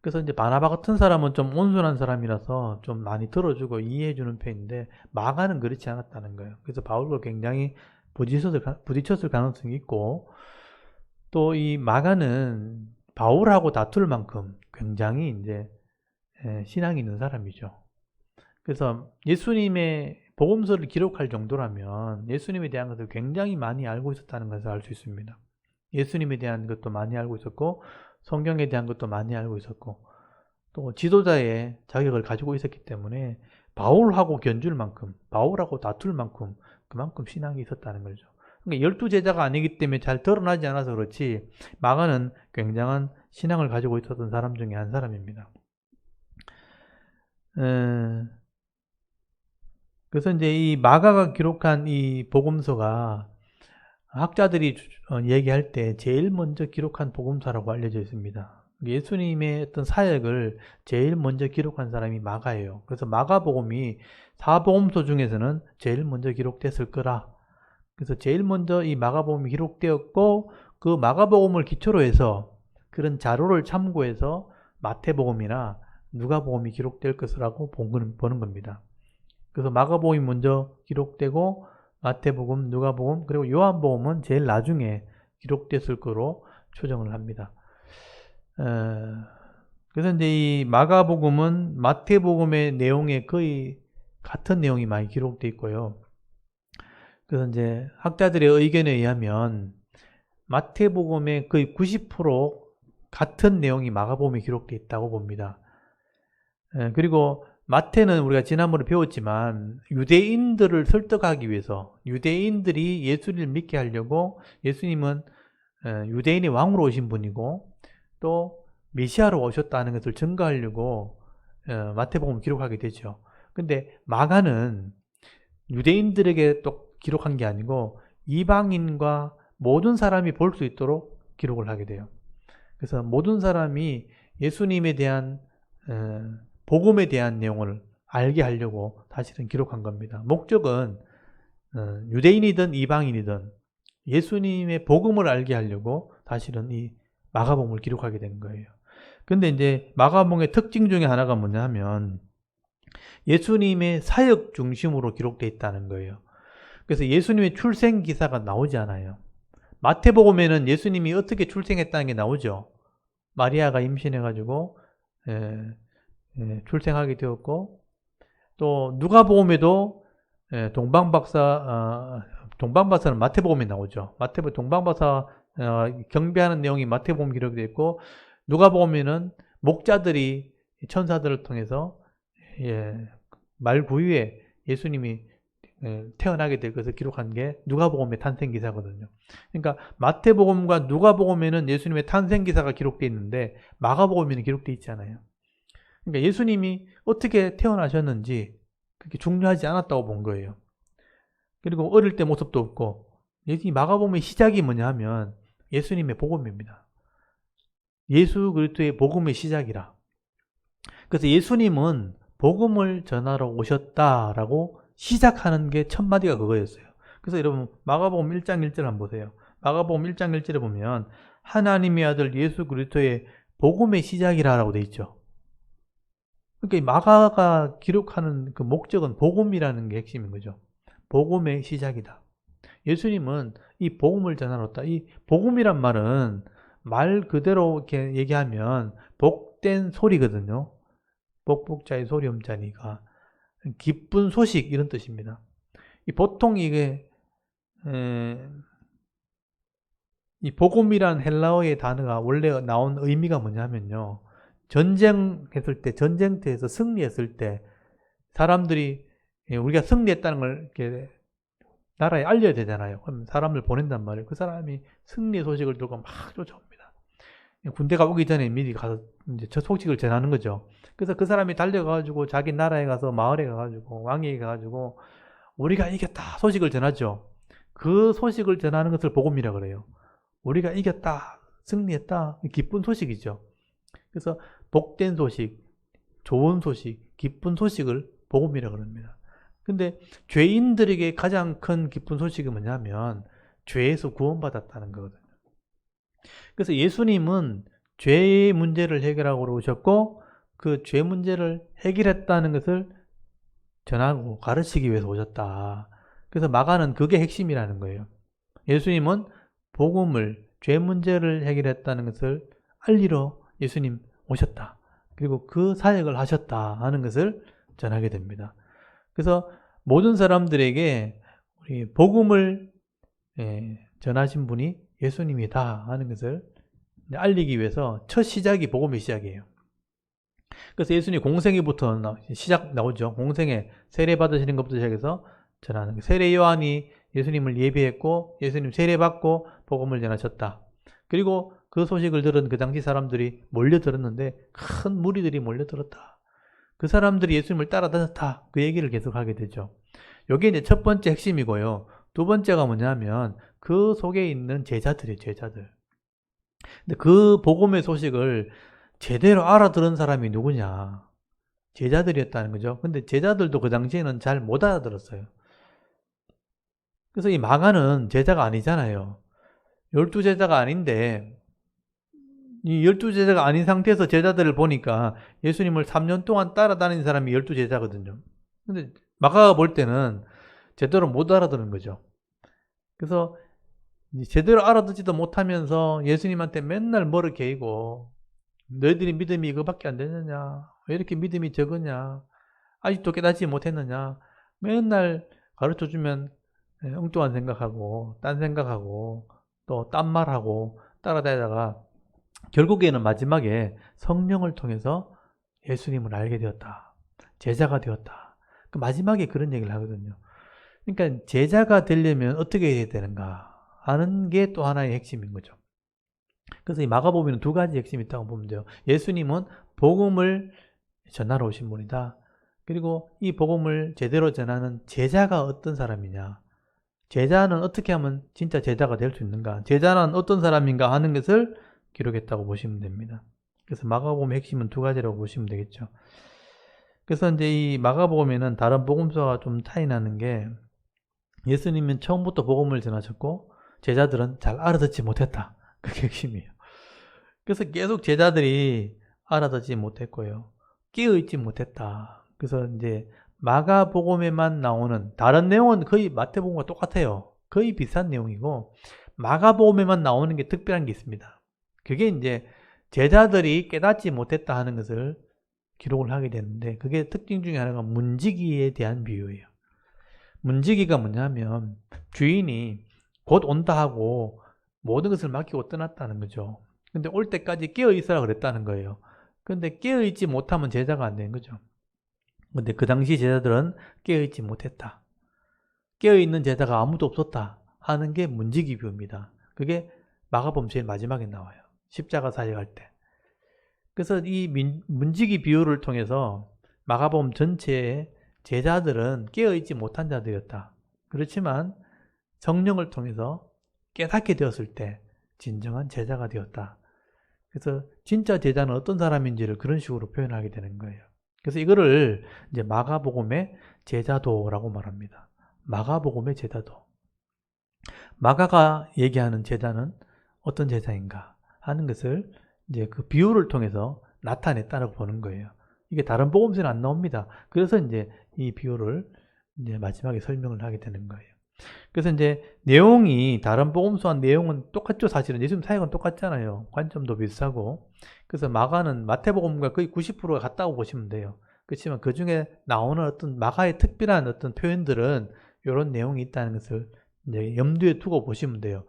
A: 그래서 이제 바나바 같은 사람은 좀 온순한 사람이라서 좀 많이 들어주고 이해해주는 편인데, 마가는 그렇지 않았다는 거예요. 그래서 바울과 굉장히 부딪혔을 가능성이 있고, 또 이 마가는 바울하고 다툴 만큼 굉장히 이제 신앙이 있는 사람이죠. 그래서 예수님의 복음서를 기록할 정도라면 예수님에 대한 것을 굉장히 많이 알고 있었다는 것을 알 수 있습니다. 예수님에 대한 것도 많이 알고 있었고, 성경에 대한 것도 많이 알고 있었고, 또 지도자의 자격을 가지고 있었기 때문에 바울하고 견줄 만큼, 바울하고 다툴 만큼 그만큼 신앙이 있었다는 거죠. 그러니까 12제자가 아니기 때문에 잘 드러나지 않아서 그렇지, 마가는 굉장한 신앙을 가지고 있었던 사람 중에 한 사람입니다. 그래서 이제 이 마가가 기록한 이 복음서가 학자들이 얘기할 때 제일 먼저 기록한 복음서라고 알려져 있습니다. 예수님의 어떤 사역을 제일 먼저 기록한 사람이 마가예요. 그래서 마가복음이 4복음서 중에서는 제일 먼저 기록됐을 거라. 그래서 제일 먼저 이 마가복음이 기록되었고, 그 마가복음을 기초로 해서 그런 자료를 참고해서 마태복음이나 누가복음이 기록될 것이라고 보는 겁니다. 그래서 마가복음이 먼저 기록되고, 마태복음, 누가복음, 그리고 요한복음은 제일 나중에 기록됐을 거로 추정을 합니다. 그래서 이제 이 마가복음은 마태복음의 내용에 거의 같은 내용이 많이 기록되어 있고요. 그래서 이제 학자들의 의견에 의하면 마태복음의 거의 90% 같은 내용이 마가복음에 기록되어 있다고 봅니다. 그리고 마태는 우리가 지난번에 배웠지만 유대인들을 설득하기 위해서, 유대인들이 예수를 믿게 하려고, 예수님은 유대인의 왕으로 오신 분이고 또 메시아로 오셨다는 것을 증거하려고 마태복음을 기록하게 되죠. 근데 마가는 유대인들에게 또 기록한 게 아니고 이방인과 모든 사람이 볼 수 있도록 기록을 하게 돼요. 그래서 모든 사람이 예수님에 대한 복음에 대한 내용을 알게 하려고 사실은 기록한 겁니다. 목적은 유대인이든 이방인이든 예수님의 복음을 알게 하려고 사실은 이 마가복음을 기록하게 된 거예요. 근데 이제 마가복음의 특징 중에 하나가 뭐냐 하면 예수님의 사역 중심으로 기록되어 있다는 거예요. 그래서 예수님의 출생 기사가 나오지 않아요. 마태복음에는 예수님이 어떻게 출생했다는 게 나오죠. 마리아가 임신해가지고 출생하게 되었고, 또 누가복음에도 동방박사는 마태복음에 나오죠. 마태복음 동방박사 경배하는 내용이 마태복음 기록되어 있고, 누가복음에는 목자들이 천사들을 통해서 말구유에 예수님이 태어나게 될 것을 기록한 게 누가복음의 탄생 기사거든요. 그러니까 마태복음과 누가복음에는 예수님의 탄생 기사가 기록되어 있는데 마가복음에는 기록되어 있지 않아요. 그러니까 예수님이 어떻게 태어나셨는지 그렇게 중요하지 않았다고 본 거예요. 그리고 어릴 때 모습도 없고, 이 마가복음의 시작이 뭐냐 하면 예수님의 복음입니다. 예수 그리스도의 복음의 시작이라. 그래서 예수님은 복음을 전하러 오셨다라고 시작하는 게 첫 마디가 그거였어요. 그래서 여러분 마가복음 1장 1절 한번 보세요. 마가복음 1장 1절에 보면 하나님의 아들 예수 그리스도의 복음의 시작이라고 돼 있죠. 그러니까 마가가 기록하는 그 목적은 복음이라는 게 핵심인 거죠. 복음의 시작이다. 예수님은 이 복음을 전하러 왔다. 이 복음이란 말은 말 그대로 이렇게 얘기하면 복된 소리거든요. 복복자의 소리음자니까 기쁜 소식 이런 뜻입니다. 보통 이게 이 복음이란 헬라어의 단어가 원래 나온 의미가 뭐냐면요, 전쟁했을 때, 전쟁터에서 승리했을 때 사람들이 우리가 승리했다는 걸 이렇게 나라에 알려야 되잖아요. 그럼 사람을 보낸단 말이에요. 그 사람이 승리의 소식을 들고 막 쫓아옵니다. 군대가 오기 전에 미리 가서 이제 저 소식을 전하는 거죠. 그래서 그 사람이 달려가지고 자기 나라에 가서 마을에 가가지고 왕에게 가가지고 우리가 이겼다 소식을 전하죠. 그 소식을 전하는 것을 복음이라 그래요. 우리가 이겼다, 승리했다, 기쁜 소식이죠. 그래서 복된 소식, 좋은 소식, 기쁜 소식을 복음이라 그럽니다. 근데 죄인들에게 가장 큰 기쁜 소식이 뭐냐면 죄에서 구원받았다는 거거든요. 그래서 예수님은 죄의 문제를 해결하고 오셨고 그 죄 문제를 해결했다는 것을 전하고 가르치기 위해서 오셨다. 그래서 마가는 그게 핵심이라는 거예요. 예수님은 복음을, 죄 문제를 해결했다는 것을 알리러 예수님 오셨다. 그리고 그 사역을 하셨다 하는 것을 전하게 됩니다. 그래서 모든 사람들에게 우리 복음을 전하신 분이 예수님이다 하는 것을 알리기 위해서 첫 시작이 복음의 시작이에요. 그래서 예수님 공생애부터 나오죠. 공생애 세례 받으시는 것부터 시작해서 전하는, 세례 요한이 예수님을 예비했고 예수님 세례 받고 복음을 전하셨다. 그리고 그 소식을 들은 그 당시 사람들이 몰려들었는데 큰 무리들이 몰려들었다. 그 사람들이 예수님을 따라다녔다. 그 얘기를 계속하게 되죠. 이게 이제 첫 번째 핵심이고요. 두 번째가 뭐냐면 그 속에 있는 제자들이에요. 제자들. 근데 그 복음의 소식을 제대로 알아들은 사람이 누구냐? 제자들이었다는 거죠. 근데 제자들도 그 당시에는 잘 못 알아들었어요. 그래서 이 마가는 제자가 아니잖아요. 12제자가 아닌데 이 12제자가 아닌 상태에서 제자들을 보니까 예수님을 3년 동안 따라다니는 사람이 12제자거든요. 근데 마가가 볼 때는 제대로 못 알아들은 거죠. 그래서 제대로 알아듣지도 못하면서 예수님한테 맨날 뭐를 개이고, 너희들이 믿음이 이거밖에 안 되느냐? 왜 이렇게 믿음이 적으냐? 아직도 깨닫지 못했느냐? 맨날 가르쳐주면 엉뚱한 생각하고 딴 생각하고 또 딴 말하고 따라다니다가 결국에는 마지막에 성령을 통해서 예수님을 알게 되었다. 제자가 되었다. 그 마지막에 그런 얘기를 하거든요. 그러니까 제자가 되려면 어떻게 해야 되는가 하는 게 또 하나의 핵심인 거죠. 그래서 이 마가복음에는 두 가지 핵심이 있다고 보면 돼요. 예수님은 복음을 전하러 오신 분이다. 그리고 이 복음을 제대로 전하는 제자가 어떤 사람이냐. 제자는 어떻게 하면 진짜 제자가 될 수 있는가. 제자는 어떤 사람인가 하는 것을 기록했다고 보시면 됩니다. 그래서 마가복음의 핵심은 두 가지라고 보시면 되겠죠. 그래서 이제 이 마가복음에는 다른 복음서와 좀 차이 나는 게 예수님은 처음부터 복음을 전하셨고 제자들은 잘 알아듣지 못했다. 그게 핵심이에요. 그래서 계속 제자들이 알아듣지 못했고요. 깨어있지 못했다. 그래서 이제 마가복음에만 나오는 다른 내용은 거의 마태복음과 똑같아요. 거의 비슷한 내용이고 마가복음에만 나오는 게 특별한 게 있습니다. 그게 이제 제자들이 깨닫지 못했다 하는 것을 기록을 하게 되는데 그게 특징 중에 하나가 문지기에 대한 비유예요. 문지기가 뭐냐면 주인이 곧 온다 하고 모든 것을 맡기고 떠났다는 거죠. 근데 올 때까지 깨어있으라 그랬다는 거예요. 근데 깨어있지 못하면 제자가 안 되는 거죠. 근데 그 당시 제자들은 깨어있지 못했다. 깨어있는 제자가 아무도 없었다 하는 게 문지기 비유입니다. 그게 마가복음 제일 마지막에 나와요. 십자가 사역할 때. 그래서 이 문지기 비유를 통해서 마가복음 전체의 제자들은 깨어있지 못한 자들이었다. 그렇지만 성령을 통해서 깨닫게 되었을 때 진정한 제자가 되었다. 그래서 진짜 제자는 어떤 사람인지를 그런 식으로 표현하게 되는 거예요. 그래서 이거를 이제 마가복음의 제자도라고 말합니다. 마가복음의 제자도. 마가가 얘기하는 제자는 어떤 제자인가 하는 것을 이제 그 비유를 통해서 나타냈다고 보는 거예요. 이게 다른 복음서는 안 나옵니다. 그래서 이제 이 비유를 이제 마지막에 설명을 하게 되는 거예요. 그래서 이제 내용이 다른 복음서와 내용은 똑같죠. 사실은 예수님 사역은 똑같잖아요. 관점도 비슷하고. 그래서 마가는 마태복음과 거의 90%가 같다고 보시면 돼요. 그렇지만 그 중에 나오는 어떤 마가의 특별한 어떤 표현들은 이런 내용이 있다는 것을 이제 염두에 두고 보시면 돼요.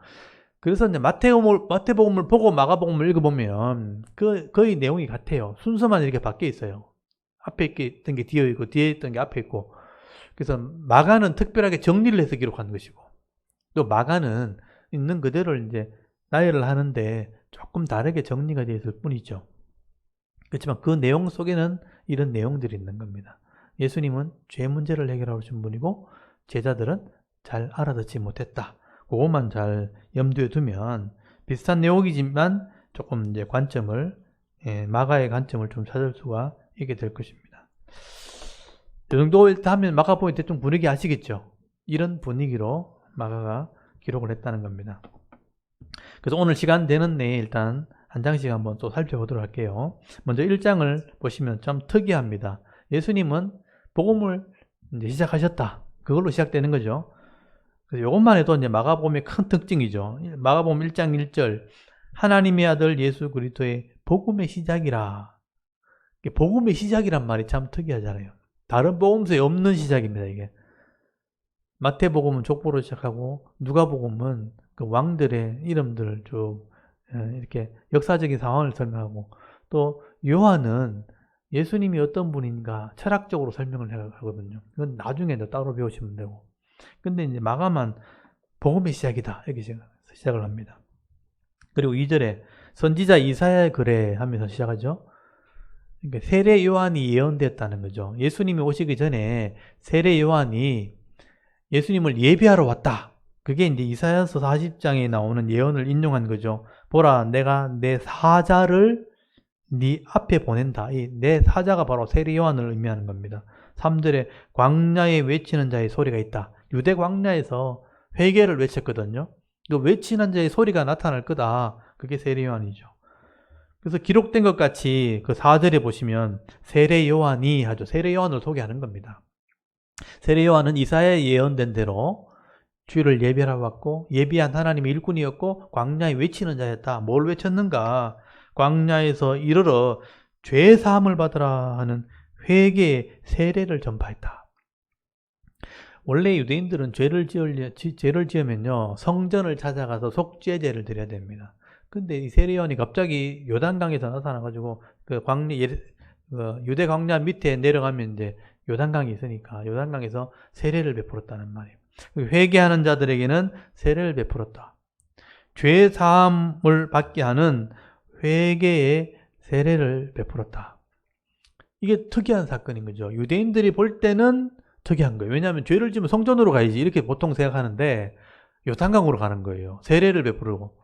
A: 그래서 이제 마태복음을 보고 마가복음을 읽어보면 거의 내용이 같아요. 순서만 이렇게 바뀌어 있어요. 앞에 있던 게 뒤에 있고 뒤에 있던 게 앞에 있고. 그래서 마가는 특별하게 정리를 해서 기록한 것이고 또 마가는 있는 그대로 이제 나열을 하는데 조금 다르게 정리가 되어 있을 뿐이죠. 그렇지만 그 내용 속에는 이런 내용들이 있는 겁니다. 예수님은 죄 문제를 해결하고 오신 분이고 제자들은 잘 알아듣지 못했다. 그것만 잘 염두에 두면 비슷한 내용이지만 조금 이제 관점을 마가의 관점을 좀 찾을 수가 있게 될 것입니다. 이 정도 하면 마가복음 대충 분위기 아시겠죠? 이런 분위기로 마가가 기록을 했다는 겁니다. 그래서 오늘 시간 되는 내에 일단 한 장씩 한번 또 살펴보도록 할게요. 먼저 1장을 보시면 좀 특이합니다. 예수님은 복음을 이제 시작하셨다. 그걸로 시작되는 거죠. 그래서 이것만 해도 이제 마가복음의 큰 특징이죠. 마가복음 1장 1절 하나님의 아들 예수 그리스도의 복음의 시작이라. 복음의 시작이란 말이 참 특이하잖아요. 다른 복음서에 없는 시작입니다. 이게 마태복음은 족보로 시작하고 누가복음은 그 왕들의 이름들을 쭉 이렇게 역사적인 상황을 설명하고 또 요한은 예수님이 어떤 분인가 철학적으로 설명을 하거든요. 이건 나중에 따로 배우시면 되고. 근데 이제 마가만 복음의 시작이다 이렇게 시작을 합니다. 그리고 2절에 선지자 이사야의 글에 하면서 시작하죠. 그러니까 세례 요한이 예언됐다는 거죠. 예수님이 오시기 전에 세례 요한이 예수님을 예비하러 왔다. 그게 이제 이사야서 40장에 나오는 예언을 인용한 거죠. 보라, 내가 내 사자를 네 앞에 보낸다. 이 내 사자가 바로 세례 요한을 의미하는 겁니다. 3절에 광야에 외치는 자의 소리가 있다. 유대 광야에서 회개를 외쳤거든요. 그 외치는 자의 소리가 나타날 거다. 그게 세례 요한이죠. 그래서 기록된 것 같이 그 4절에 보시면 세례 요한이 하죠. 세례 요한을 소개하는 겁니다. 세례 요한은 이사야에 예언된 대로 주를 예비하러 왔고 예비한 하나님의 일꾼이었고 광야에 외치는 자였다. 뭘 외쳤는가? 광야에서 이르러 죄 사함을 받으라 하는 회개의 세례를 전파했다. 원래 유대인들은 죄를 지으면요 성전을 찾아가서 속죄제를 드려야 됩니다. 근데 이 세례 요한이 갑자기 요단강에서 나타나가지고 그 유대 광야 밑에 내려가면 이제 요단강이 있으니까 요단강에서 세례를 베풀었다는 말이에요. 회개하는 자들에게는 세례를 베풀었다. 죄 사함을 받게 하는 회개의 세례를 베풀었다. 이게 특이한 사건인 거죠. 유대인들이 볼 때는 특이한 거예요. 왜냐하면 죄를 지면 성전으로 가야지 이렇게 보통 생각하는데 요단강으로 가는 거예요. 세례를 베푸르고.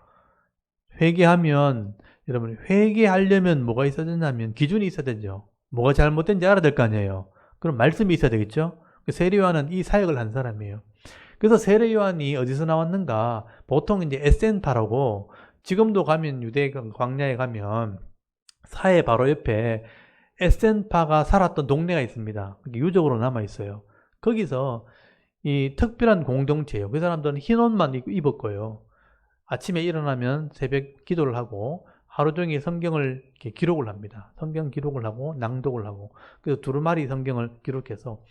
A: 회개하면, 여러분, 회개하려면 뭐가 있어야 되냐면 기준이 있어야 되죠. 뭐가 잘못된지 알아야 될 거 아니에요. 그럼 말씀이 있어야 되겠죠. 세례 요한은 이 사역을 한 사람이에요. 그래서 세례 요한이 어디서 나왔는가? 보통 이제 에센파라고, 지금도 가면 유대 광야에 가면 사해 바로 옆에 에센파가 살았던 동네가 있습니다. 유적으로 남아 있어요. 거기서 이 특별한 공동체예요. 그 사람들은 흰 옷만 입었고요. 아침에 일어나면 새벽 기도를 하고 하루 종일 성경을 이렇게 기록을 합니다. 성경 기록을 하고 낭독을 하고, 그래서 두루마리 성경을 기록해서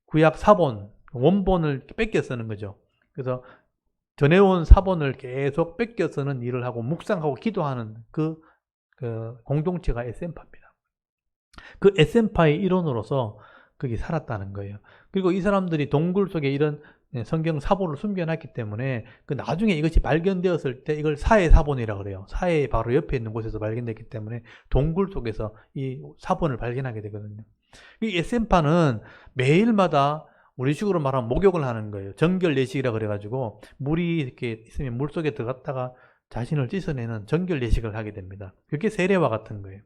A: 구약 사본, 원본을 뺏겨 쓰는 거죠. 그래서 전해온 사본을 계속 뺏겨 쓰는 일을 하고 묵상하고 기도하는 그 공동체가 에센파입니다. 그 에센파의 일원으로서 거기 살았다는 거예요. 그리고 이 사람들이 동굴 속에 이런 성경 사본을 숨겨놨기 때문에 그 나중에 이것이 발견되었을 때 이걸 사해 사본이라고 그래요. 사해 바로 옆에 있는 곳에서 발견됐기 때문에 동굴 속에서 이 사본을 발견하게 되거든요. 이 에센파는 매일마다 우리식으로 말하면 목욕을 하는 거예요. 정결 예식이라 그래가지고 물이 이렇게 있으면 물 속에 들어갔다가 자신을 씻어내는 정결 예식을 하게 됩니다. 그게 세례와 같은 거예요.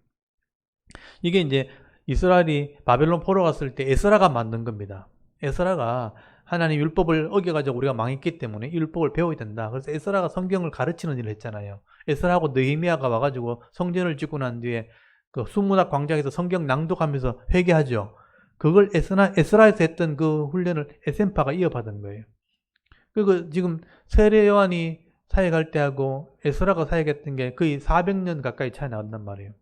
A: 이게 이제 이스라엘이 바벨론 포로 갔을 때 에스라가 만든 겁니다. 에스라가 하나님 율법을 어겨가지고 우리가 망했기 때문에 이 율법을 배워야 된다. 그래서 에스라가 성경을 가르치는 일을 했잖아요. 에스라하고 느헤미야가 와가지고 성전을 짓고 난 뒤에 그 수문학 광장에서 성경 낭독하면서 회개하죠. 그걸 에스라에서 했던 그 훈련을 에센파가 이어받은 거예요. 그리고 지금 세례 요한이 사역할 때하고 에스라가 사역했던 게 거의 400년 가까이 차이 나간단 말이에요.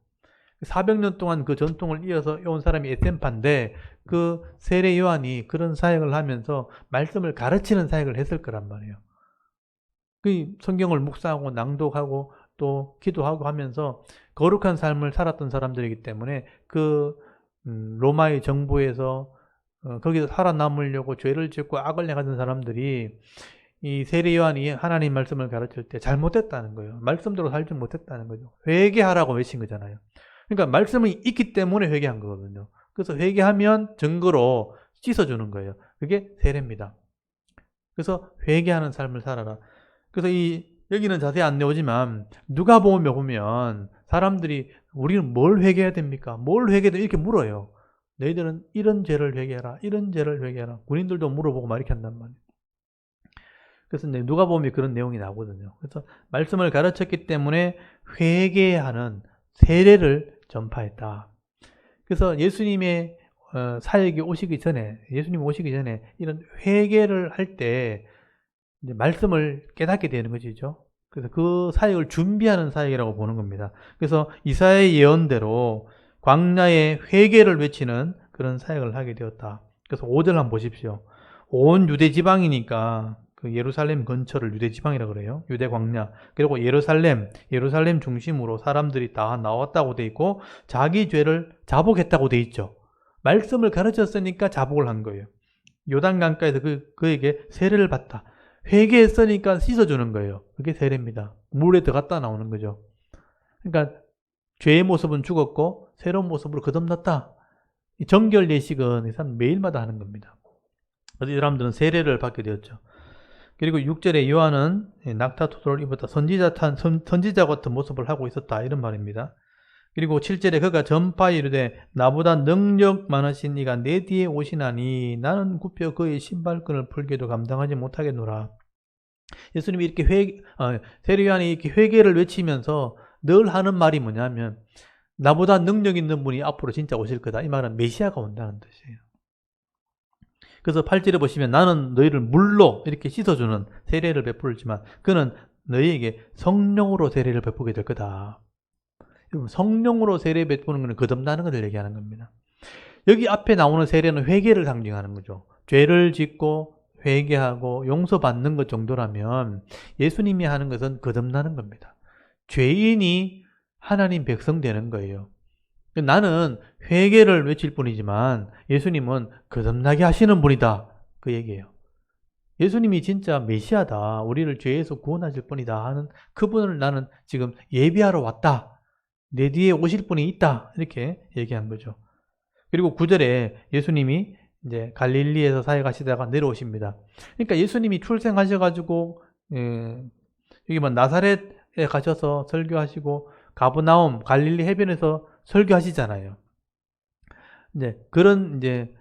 A: 400년 동안 그 전통을 이어서 온 사람이 에센파인데 그 세례 요한이 그런 사역을 하면서 말씀을 가르치는 사역을 했을 거란 말이에요. 그 성경을 묵상하고 낭독하고 또 기도하고 하면서 거룩한 삶을 살았던 사람들이기 때문에 그 로마의 정부에서 거기서 살아남으려고 죄를 짓고 악을 행하던 사람들이 이 세례 요한이 하나님 말씀을 가르칠 때 잘못됐다는 거예요. 말씀대로 살지 못했다는 거죠. 회개하라고 외친 거잖아요. 그러니까 말씀이 있기 때문에 회개한 거거든요. 그래서 회개하면 증거로 씻어주는 거예요. 그게 세례입니다. 그래서 회개하는 삶을 살아라. 그래서 여기는 자세히 안 나오지만 누가복음에 보면 사람들이 우리는 뭘 회개해야 됩니까? 뭘 회개해야 돼? 이렇게 물어요. 너희들은 이런 죄를 회개해라. 이런 죄를 회개해라. 군인들도 물어보고 막 이렇게 한단 말이에요. 그래서 누가복음에 그런 내용이 나오거든요. 그래서 말씀을 가르쳤기 때문에 회개하는 세례를 전파했다. 그래서 예수님의 사역이 오시기 전에, 예수님 오시기 전에 이런 회개를 할 때 말씀을 깨닫게 되는 것이죠. 그래서 그 사역을 준비하는 사역이라고 보는 겁니다. 그래서 이사야의 예언대로 광야에 회개를 외치는 그런 사역을 하게 되었다. 그래서 5절 한번 보십시오. 온 유대 지방이니까 그 예루살렘 근처를 유대 지방이라고 그래요. 유대 광야. 그리고 예루살렘 중심으로 사람들이 다 나왔다고 돼 있고 자기 죄를 자복했다고 돼 있죠. 말씀을 가르쳤으니까 자복을 한 거예요. 요단강가에서 그에게 세례를 받다. 회개했으니까 씻어주는 거예요. 그게 세례입니다. 물에 들어갔다 나오는 거죠. 그러니까 죄의 모습은 죽었고 새로운 모습으로 거듭났다. 이 정결 예식은 이 사람 매일마다 하는 겁니다. 그래서 이 사람들은 세례를 받게 되었죠. 그리고 6절에 요한은 낙타투도를 입었다. 선지자 같은 모습을 하고 있었다. 이런 말입니다. 그리고 7절에 그가 전파에 이르되 나보다 능력 많으신 이가 내 뒤에 오시나니 나는 굽혀 그의 신발끈을 풀기도 감당하지 못하겠노라. 예수님이 이렇게 세례 요한이 이렇게 회개를 외치면서 늘 하는 말이 뭐냐면 나보다 능력 있는 분이 앞으로 진짜 오실 거다. 이 말은 메시아가 온다는 뜻이에요. 그래서 8절에 보시면 나는 너희를 물로 이렇게 씻어주는 세례를 베풀지만 그는 너희에게 성령으로 세례를 베푸게 될 거다. 성령으로 세례 베푸는 것은 거듭나는 것을 얘기하는 겁니다. 여기 앞에 나오는 세례는 회개를 상징하는 거죠. 죄를 짓고 회개하고 용서받는 것 정도라면 예수님이 하는 것은 거듭나는 겁니다. 죄인이 하나님 백성 되는 거예요. 나는 회개를 외칠 뿐이지만 예수님은 거듭나게 하시는 분이다. 그 얘기예요. 예수님이 진짜 메시아다, 우리를 죄에서 구원하실 분이다 하는 그분을 나는 지금 예비하러 왔다, 내 뒤에 오실 분이 있다, 이렇게 얘기한 거죠. 그리고 9절에 예수님이 이제 갈릴리에서 사역하시다가 내려오십니다. 그러니까 예수님이 출생하셔가지고 여기 뭐 나사렛에 가셔서 설교하시고 가버나움 갈릴리 해변에서 설교하시잖아요. 이제 그런 이제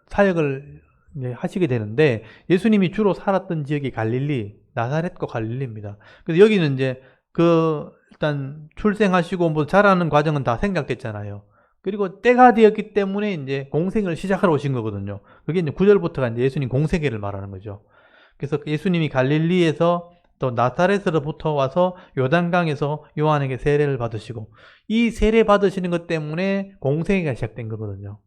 A: 사역을 이제 하시게 되는데, 예수님이 주로 살았던 지역이 갈릴리, 나사렛과 갈릴리입니다. 그래서 여기는 이제 일단 출생하시고 뭐 자라는 과정은 다 생략됐잖아요. 그리고 때가 되었기 때문에 이제 공생을 시작하러 오신 거거든요. 그게 이제 9절부터가 이제 예수님 공생애를 말하는 거죠. 그래서 예수님이 갈릴리에서 또 나사렛으로부터 와서 요단강에서 요한에게 세례를 받으시고, 이 세례 받으시는 것 때문에 공생애가 시작된 거거든요.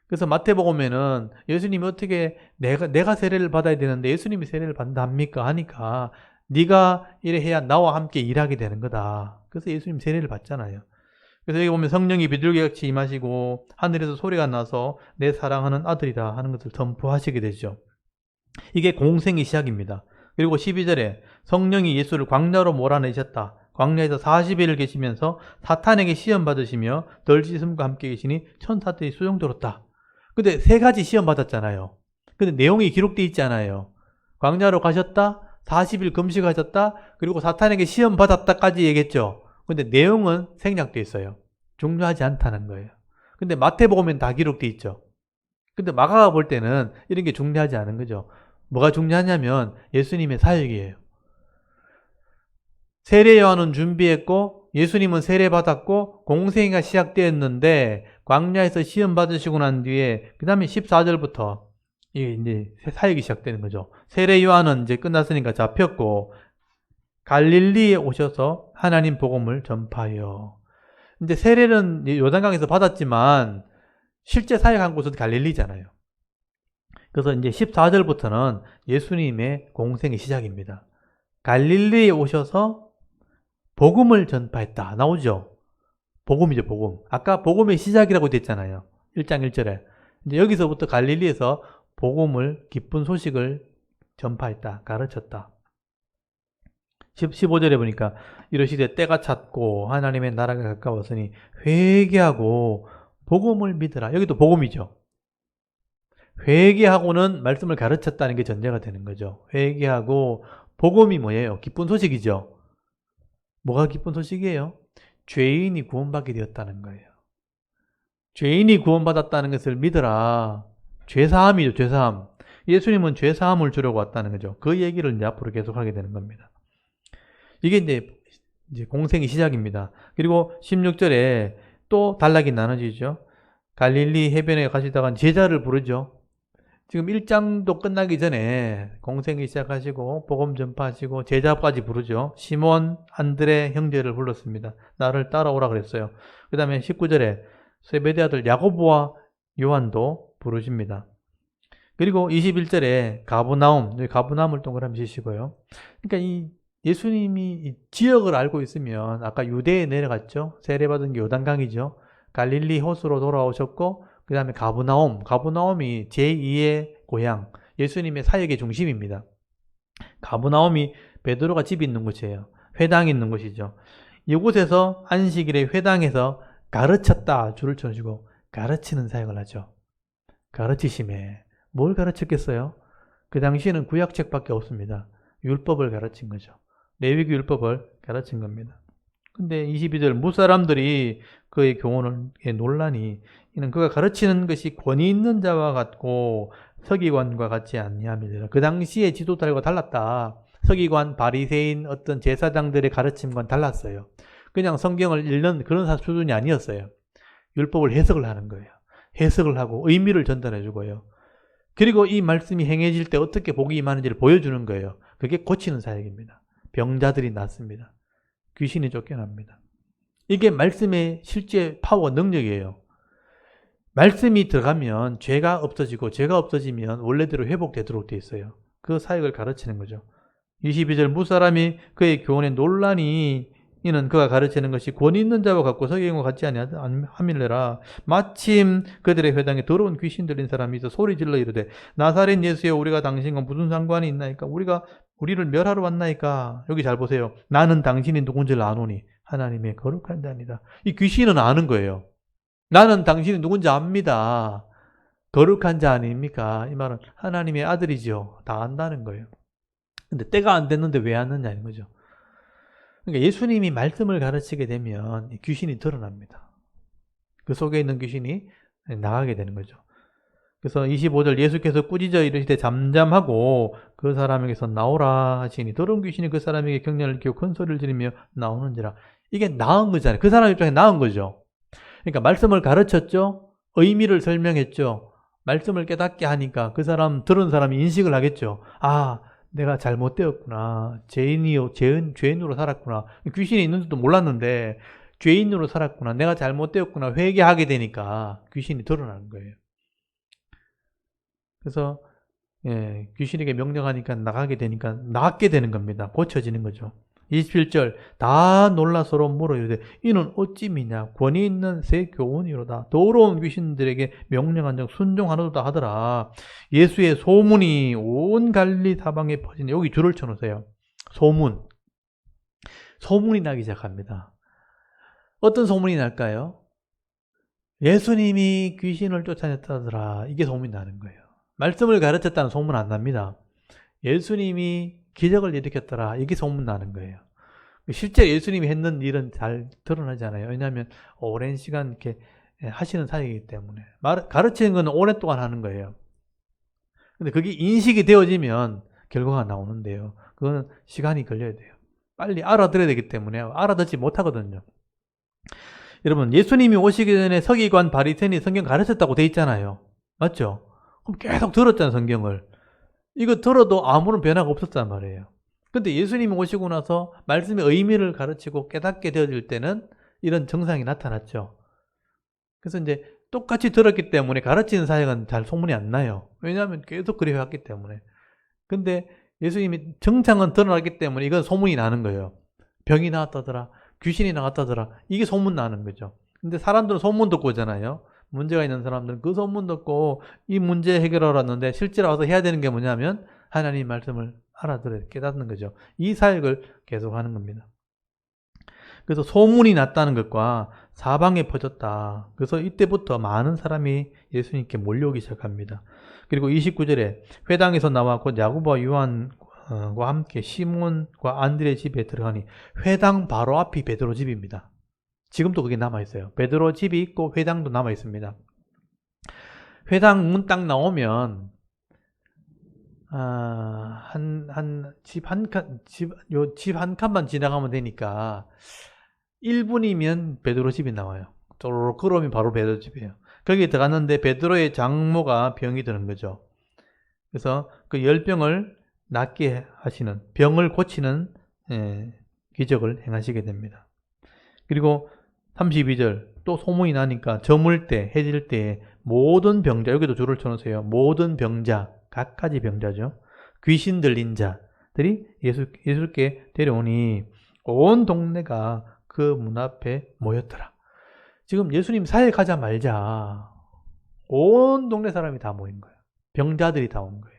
A: 그래서 마태복음에는 예수님이 어떻게 내가 세례를 받아야 되는데 예수님이 세례를 받는다 합니까? 하니까 네가 이래 해야 나와 함께 일하게 되는 거다. 그래서 예수님 세례를 받잖아요. 그래서 여기 보면 성령이 비둘기같이 임하시고 하늘에서 소리가 나서 내 사랑하는 아들이다 하는 것을 선포하시게 되죠. 이게 공생의 시작입니다. 그리고 12절에 성령이 예수를 광야로 몰아내셨다. 광야에서 40일을 계시면서 사탄에게 시험 받으시며 덜짓음과 함께 계시니 천사들이 수종들었다. 근데 세 가지 시험 받았잖아요. 근데 내용이 기록되어 있지 않아요. 광야로 가셨다, 40일 금식하셨다, 그리고 사탄에게 시험 받았다까지 얘기했죠. 근데 내용은 생략되어 있어요. 중요하지 않다는 거예요. 근데 마태복음엔 다 기록되어 있죠. 근데 마가가 볼 때는 이런 게 중요하지 않은 거죠. 뭐가 중요하냐면 예수님의 사역이에요. 세례 요한은 준비했고 예수님은 세례 받았고 공생애가 시작되었는데, 광야에서 시험 받으시고 난 뒤에 그 다음에 14절부터 이제 사역이 시작되는 거죠. 세례 요한은 이제 끝났으니까 잡혔고 갈릴리에 오셔서 하나님 복음을 전파해요. 이제 세례는 요단강에서 받았지만 실제 사역한 곳은 갈릴리잖아요. 그래서 이제 14절부터는 예수님의 공생의 시작입니다. 갈릴리에 오셔서 복음을 전파했다 나오죠. 복음이죠, 복음. 아까 복음의 시작이라고 됐잖아요. 1장 1절에. 이제 여기서부터 갈릴리에서 복음을, 기쁜 소식을 전파했다, 가르쳤다. 15절에 보니까 이러시되 때가 찼고 하나님의 나라가 가까웠으니 회개하고 복음을 믿으라. 여기도 복음이죠. 회개하고는 말씀을 가르쳤다는 게 전제가 되는 거죠. 회개하고 복음이 뭐예요? 기쁜 소식이죠. 뭐가 기쁜 소식이에요? 죄인이 구원받게 되었다는 거예요. 죄인이 구원받았다는 것을 믿으라. 죄사함이죠, 죄사함. 예수님은 죄사함을 주려고 왔다는 거죠. 그 얘기를 이제 앞으로 계속하게 되는 겁니다. 이게 이제 공생의 시작입니다. 그리고 16절에 또 단락이 나눠지죠. 갈릴리 해변에 가시다가 제자를 부르죠. 지금 1장도 끝나기 전에 공생이 시작하시고 복음 전파하시고 제자까지 부르죠. 시몬, 안드레 형제를 불렀습니다. 나를 따라오라 그랬어요. 그 다음에 19절에 세베대 아들 야고보와 요한도 부르십니다. 그리고 21절에 가브나움을 동그라미 치시고요. 그러니까 이 예수님이 지역을 알고 있으면, 아까 유대에 내려갔죠. 세례받은 게 요단강이죠. 갈릴리 호수로 돌아오셨고 그 다음에 가브나움이 제2의 고향, 예수님의 사역의 중심입니다. 가브나움이 베드로가 집이 있는 곳이에요. 회당이 있는 곳이죠. 이곳에서 안식일에 회당에서 가르쳤다, 줄을 쳐주고 가르치는 사역을 하죠. 가르치심에 뭘 가르쳤겠어요? 그 당시에는 구약책밖에 없습니다. 율법을 가르친 거죠. 레위기 율법을 가르친 겁니다. 근데 22절 무사람들이 그의 교훈에 논란이, 이는 그가 가르치는 것이 권위 있는 자와 같고 서기관과 같지 아니함이라. 그 당시의 지도자들과 달랐다. 서기관, 바리새인, 어떤 제사장들의 가르침과는 달랐어요. 그냥 성경을 읽는 그런 수준이 아니었어요. 율법을 해석을 하는 거예요. 해석을 하고 의미를 전달해 주고요. 그리고 이 말씀이 행해질 때 어떻게 복이 임하는지를 보여주는 거예요. 그게 고치는 사역입니다. 병자들이 낫습니다. 귀신이 쫓겨납니다. 이게 말씀의 실제 파워, 능력이에요. 말씀이 들어가면 죄가 없어지고 죄가 없어지면 원래대로 회복되도록 되어 있어요. 그 사역을 가르치는 거죠. 22절 무사람이 그의 교훈에 논란이 이는 그가 가르치는 것이 권위 있는 자와 같고 서기관과 같지 아니함일래라. 마침 그들의 회당에 더러운 귀신 들린 사람이 있어 소리 질러 이르되 나사렛 예수여 우리가 당신과 무슨 상관이 있나이까? 우리를 멸하러 왔나이까? 여기 잘 보세요. 나는 당신이 누군지를 아노니 하나님의 거룩한 자입니다. 이 귀신은 아는 거예요. 나는 당신이 누군지 압니다. 거룩한 자 아닙니까? 이 말은 하나님의 아들이죠. 다 안다는 거예요. 근데 때가 안 됐는데 왜 안느냐는 거죠. 그러니까 예수님이 말씀을 가르치게 되면 귀신이 드러납니다. 그 속에 있는 귀신이 나가게 되는 거죠. 그래서 25절 예수께서 꾸짖어 이르시되 잠잠하고 그 사람에게서 나오라 하시니 더러운 귀신이 그 사람에게 경련을 끼고 큰 소리를 지르며 나오는지라. 이게 나은 거잖아요. 그 사람 입장에 나은 거죠. 그러니까 말씀을 가르쳤죠. 의미를 설명했죠. 말씀을 깨닫게 하니까 그 사람 들은 사람이 인식을 하겠죠. 아, 내가 잘못되었구나. 죄인으로 살았구나. 귀신이 있는지도 몰랐는데 죄인으로 살았구나. 내가 잘못되었구나. 회개하게 되니까 귀신이 드러나는 거예요. 그래서 귀신에게 명령하니까 나가게 되니까 낫게 되는 겁니다. 고쳐지는 거죠. 27절 다 놀라 서로 물어 이르되 이는 어찌미냐 권위 있는 새 교훈이로다. 더러운 귀신들에게 명령한 적 순종하노다 하더라. 예수의 소문이 온 갈릴리 사방에 퍼지니 여기 줄을 쳐놓으세요. 소문이 나기 시작합니다. 어떤 소문이 날까요? 예수님이 귀신을 쫓아냈다더라. 이게 소문이 나는 거예요. 말씀을 가르쳤다는 소문 안 납니다. 예수님이 기적을 일으켰더라. 이게 소문 나는 거예요. 실제 예수님이 했는 일은 잘 드러나지 않아요. 왜냐하면 오랜 시간 이렇게 하시는 사역이기 때문에. 가르치는 건 오랫동안 하는 거예요. 근데 그게 인식이 되어지면 결과가 나오는데요. 그거는 시간이 걸려야 돼요. 빨리 알아들어야 되기 때문에 알아듣지 못하거든요. 여러분, 예수님이 오시기 전에 서기관 바리새인이 성경 가르쳤다고 돼 있잖아요. 맞죠? 그럼 계속 들었잖아요, 성경을. 이거 들어도 아무런 변화가 없었단 말이에요. 근데 예수님이 오시고 나서 말씀의 의미를 가르치고 깨닫게 되어질 때는 이런 증상이 나타났죠. 그래서 이제 똑같이 들었기 때문에 가르치는 사역은 잘 소문이 안 나요. 왜냐하면 계속 그래 왔기 때문에. 근데 예수님이 정상은 드러났기 때문에 이건 소문이 나는 거예요. 병이 나왔다더라. 귀신이 나왔다더라. 이게 소문 나는 거죠. 근데 사람들은 소문 듣고 오잖아요. 문제가 있는 사람들은 그 소문 듣고 이 문제 해결하러 왔는데 실제로 와서 해야 되는 게 뭐냐면 하나님 말씀을 알아들어야 깨닫는 거죠. 이 사역을 계속하는 겁니다. 그래서 소문이 났다는 것과 사방에 퍼졌다. 그래서 이때부터 많은 사람이 예수님께 몰려오기 시작합니다. 그리고 29절에 회당에서 나와 곧 야고보와 요한과 함께 시몬과 안드레 집에 들어가니 회당 바로 앞이 베드로 집입니다. 지금도 그게 남아있어요. 베드로 집이 있고 회당도 남아있습니다. 회당 문 딱 나오면 집 한 칸만 지나가면 되니까 1분이면 베드로 집이 나와요. 쪼르륵 걸으면 바로 베드로 집이에요. 거기 들어갔는데 베드로의 장모가 병이 드는 거죠. 그래서 그 열병을 낫게 하시는, 병을 고치는 기적을 행하시게 됩니다. 그리고 32절 또 소문이 나니까 저물 때, 해질 때에 모든 병자, 여기도 줄을 쳐놓으세요. 모든 병자, 각가지 병자죠. 귀신 들린 자들이 예수께 데려오니 온 동네가 그 문 앞에 모였더라. 지금 예수님 사역하자마자 온 동네 사람이 다 모인 거예요. 병자들이 다 온 거예요.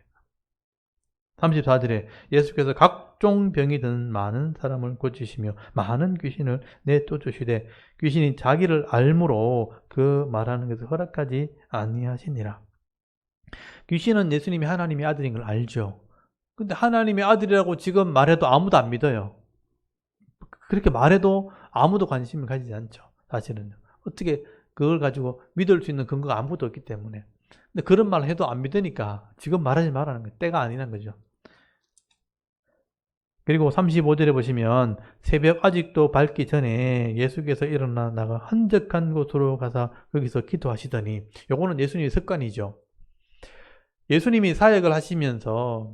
A: 34절에 예수께서 각종 병이 든 많은 사람을 고치시며 많은 귀신을 내쫓으시되 귀신이 자기를 알므로 그 말하는 것을 허락하지 아니하시니라. 귀신은 예수님이 하나님의 아들인 걸 알죠. 근데 하나님의 아들이라고 지금 말해도 아무도 안 믿어요. 그렇게 말해도 아무도 관심을 가지지 않죠. 사실은 어떻게 그걸 가지고 믿을 수 있는 근거가 아무것도 없기 때문에. 근데 그런 말을 해도 안 믿으니까 지금 말하지 말라는 거예요. 때가 아니란 거죠. 그리고 35절에 보시면 새벽 아직도 밝기 전에 예수께서 일어나 나가 한적한 곳으로 가서 거기서 기도하시더니, 요거는 예수님의 습관이죠. 예수님이 사역을 하시면서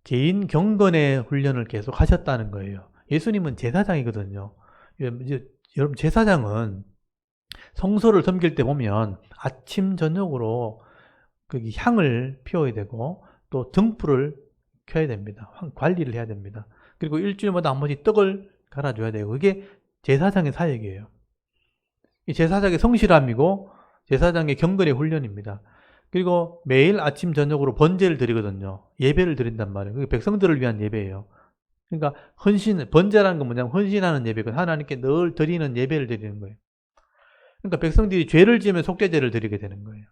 A: 개인 경건의 훈련을 계속 하셨다는 거예요. 예수님은 제사장이거든요. 여러분, 제사장은 성소를 섬길 때 보면 아침 저녁으로 거기 향을 피워야 되고 또 등불을 켜야 됩니다. 관리를 해야 됩니다. 그리고 일주일마다 한 번씩 떡을 갈아줘야 돼요. 그게 제사장의 사역이에요. 이 제사장의 성실함이고 제사장의 경건의 훈련입니다. 그리고 매일 아침 저녁으로 번제를 드리거든요. 예배를 드린단 말이에요. 그게 백성들을 위한 예배예요. 그러니까 번제라는 건 뭐냐면 헌신하는 예배거든요. 하나님께 늘 드리는 예배를 드리는 거예요. 그러니까 백성들이 죄를 지으면 속죄제를 드리게 되는 거예요.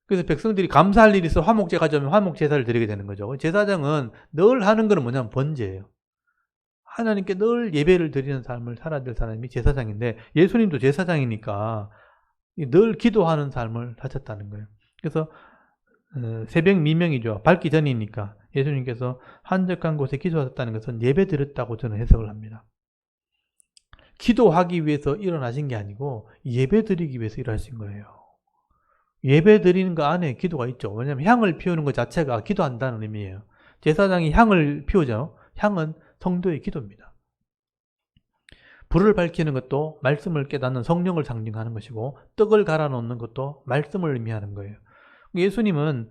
A: 그래서 백성들이 감사할 일이 있어 화목제 가져오면 화목제사를 드리게 되는 거죠. 제사장은 늘 하는 거는 뭐냐면 번제예요. 하나님께 늘 예배를 드리는 삶을 살아야 될 사람이 제사장인데 예수님도 제사장이니까 늘 기도하는 삶을 하셨다는 거예요. 그래서 새벽 미명이죠. 밝기 전이니까 예수님께서 한적한 곳에 기도하셨다는 것은 예배 드렸다고 저는 해석을 합니다. 기도하기 위해서 일어나신 게 아니고 예배 드리기 위해서 일어나신 거예요. 예배 드리는 거 안에 기도가 있죠. 왜냐하면 향을 피우는 것 자체가 기도한다는 의미예요. 제사장이 향을 피우죠. 향은 성도의 기도입니다. 불을 밝히는 것도 말씀을 깨닫는 성령을 상징하는 것이고 떡을 갈아 놓는 것도 말씀을 의미하는 거예요. 예수님은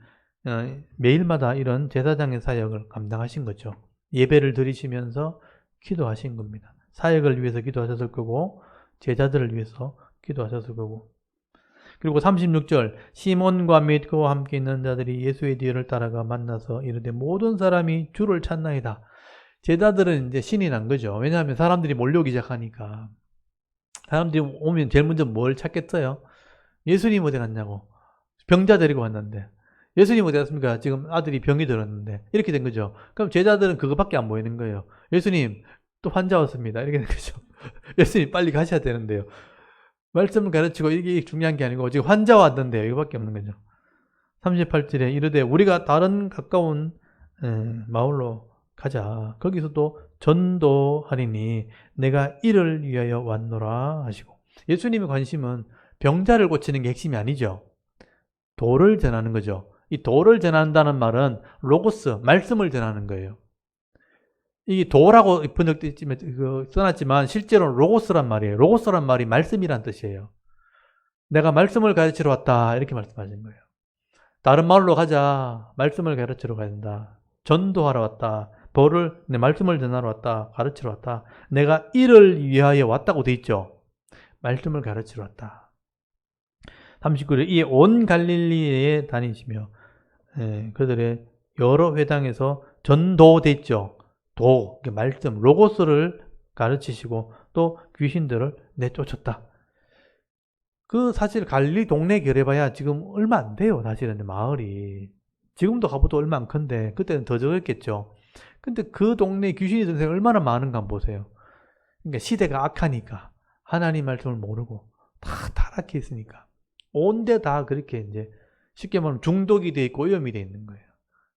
A: 매일마다 이런 제사장의 사역을 감당하신 거죠. 예배를 드리시면서 기도하신 겁니다. 사역을 위해서 기도하셨을 거고 제자들을 위해서 기도하셨을 거고. 그리고 36절 시몬과 및 그와 함께 있는 자들이 예수의 뒤를 따라가 만나서 이르되 모든 사람이 주를 찾나이다. 제자들은 이제 신이 난 거죠. 왜냐하면 사람들이 몰려오기 시작하니까. 사람들이 오면 제일 먼저 뭘 찾겠어요? 예수님 어디 갔냐고. 병자 데리고 왔는데. 예수님 어디 갔습니까? 지금 아들이 병이 들었는데. 이렇게 된 거죠. 그럼 제자들은 그거밖에 안 보이는 거예요. 예수님 또 환자 왔습니다. 이렇게 된 거죠. 예수님 빨리 가셔야 되는데요. 말씀을 가르치고 이게 중요한 게 아니고 지금 환자 왔는데요. 이거밖에 없는 거죠. 38절에 이르되 우리가 다른 가까운 마을로 가자. 거기서도 전도하리니 내가 이를 위하여 왔노라 하시고. 예수님의 관심은 병자를 고치는 게 핵심이 아니죠. 도를 전하는 거죠. 이 도를 전한다는 말은 로고스, 말씀을 전하는 거예요. 이 도라고 써놨지만 실제로 로고스란 말이에요. 로고스란 말이 말씀이란 뜻이에요. 내가 말씀을 가르치러 왔다 이렇게 말씀하신 거예요. 다른 마을로 가자. 말씀을 가르치러 가야 된다. 전도하러 왔다. 내 말씀을 전하러 왔다. 가르치러 왔다. 내가 이를 위하여 왔다고 돼 있죠. 말씀을 가르치러 왔다. 39절 이 온 갈릴리에 다니시며 그들의 여러 회당에서 전도돼 있죠. 도, 말씀, 로고스를 가르치시고 또 귀신들을 내쫓았다. 사실 갈릴리 동네 결해봐야 지금 얼마 안 돼요. 사실은 마을이. 지금도 가봐도 얼마 안 큰데 그때는 더 적었겠죠. 근데 그 동네에 귀신이 든 사람이 얼마나 많은가 한번 보세요. 그러니까 시대가 악하니까 하나님 말씀을 모르고 다 타락해 있으니까 온데 다 그렇게 이제 쉽게 말하면 중독이 돼 있고 오염이 돼 있는 거예요.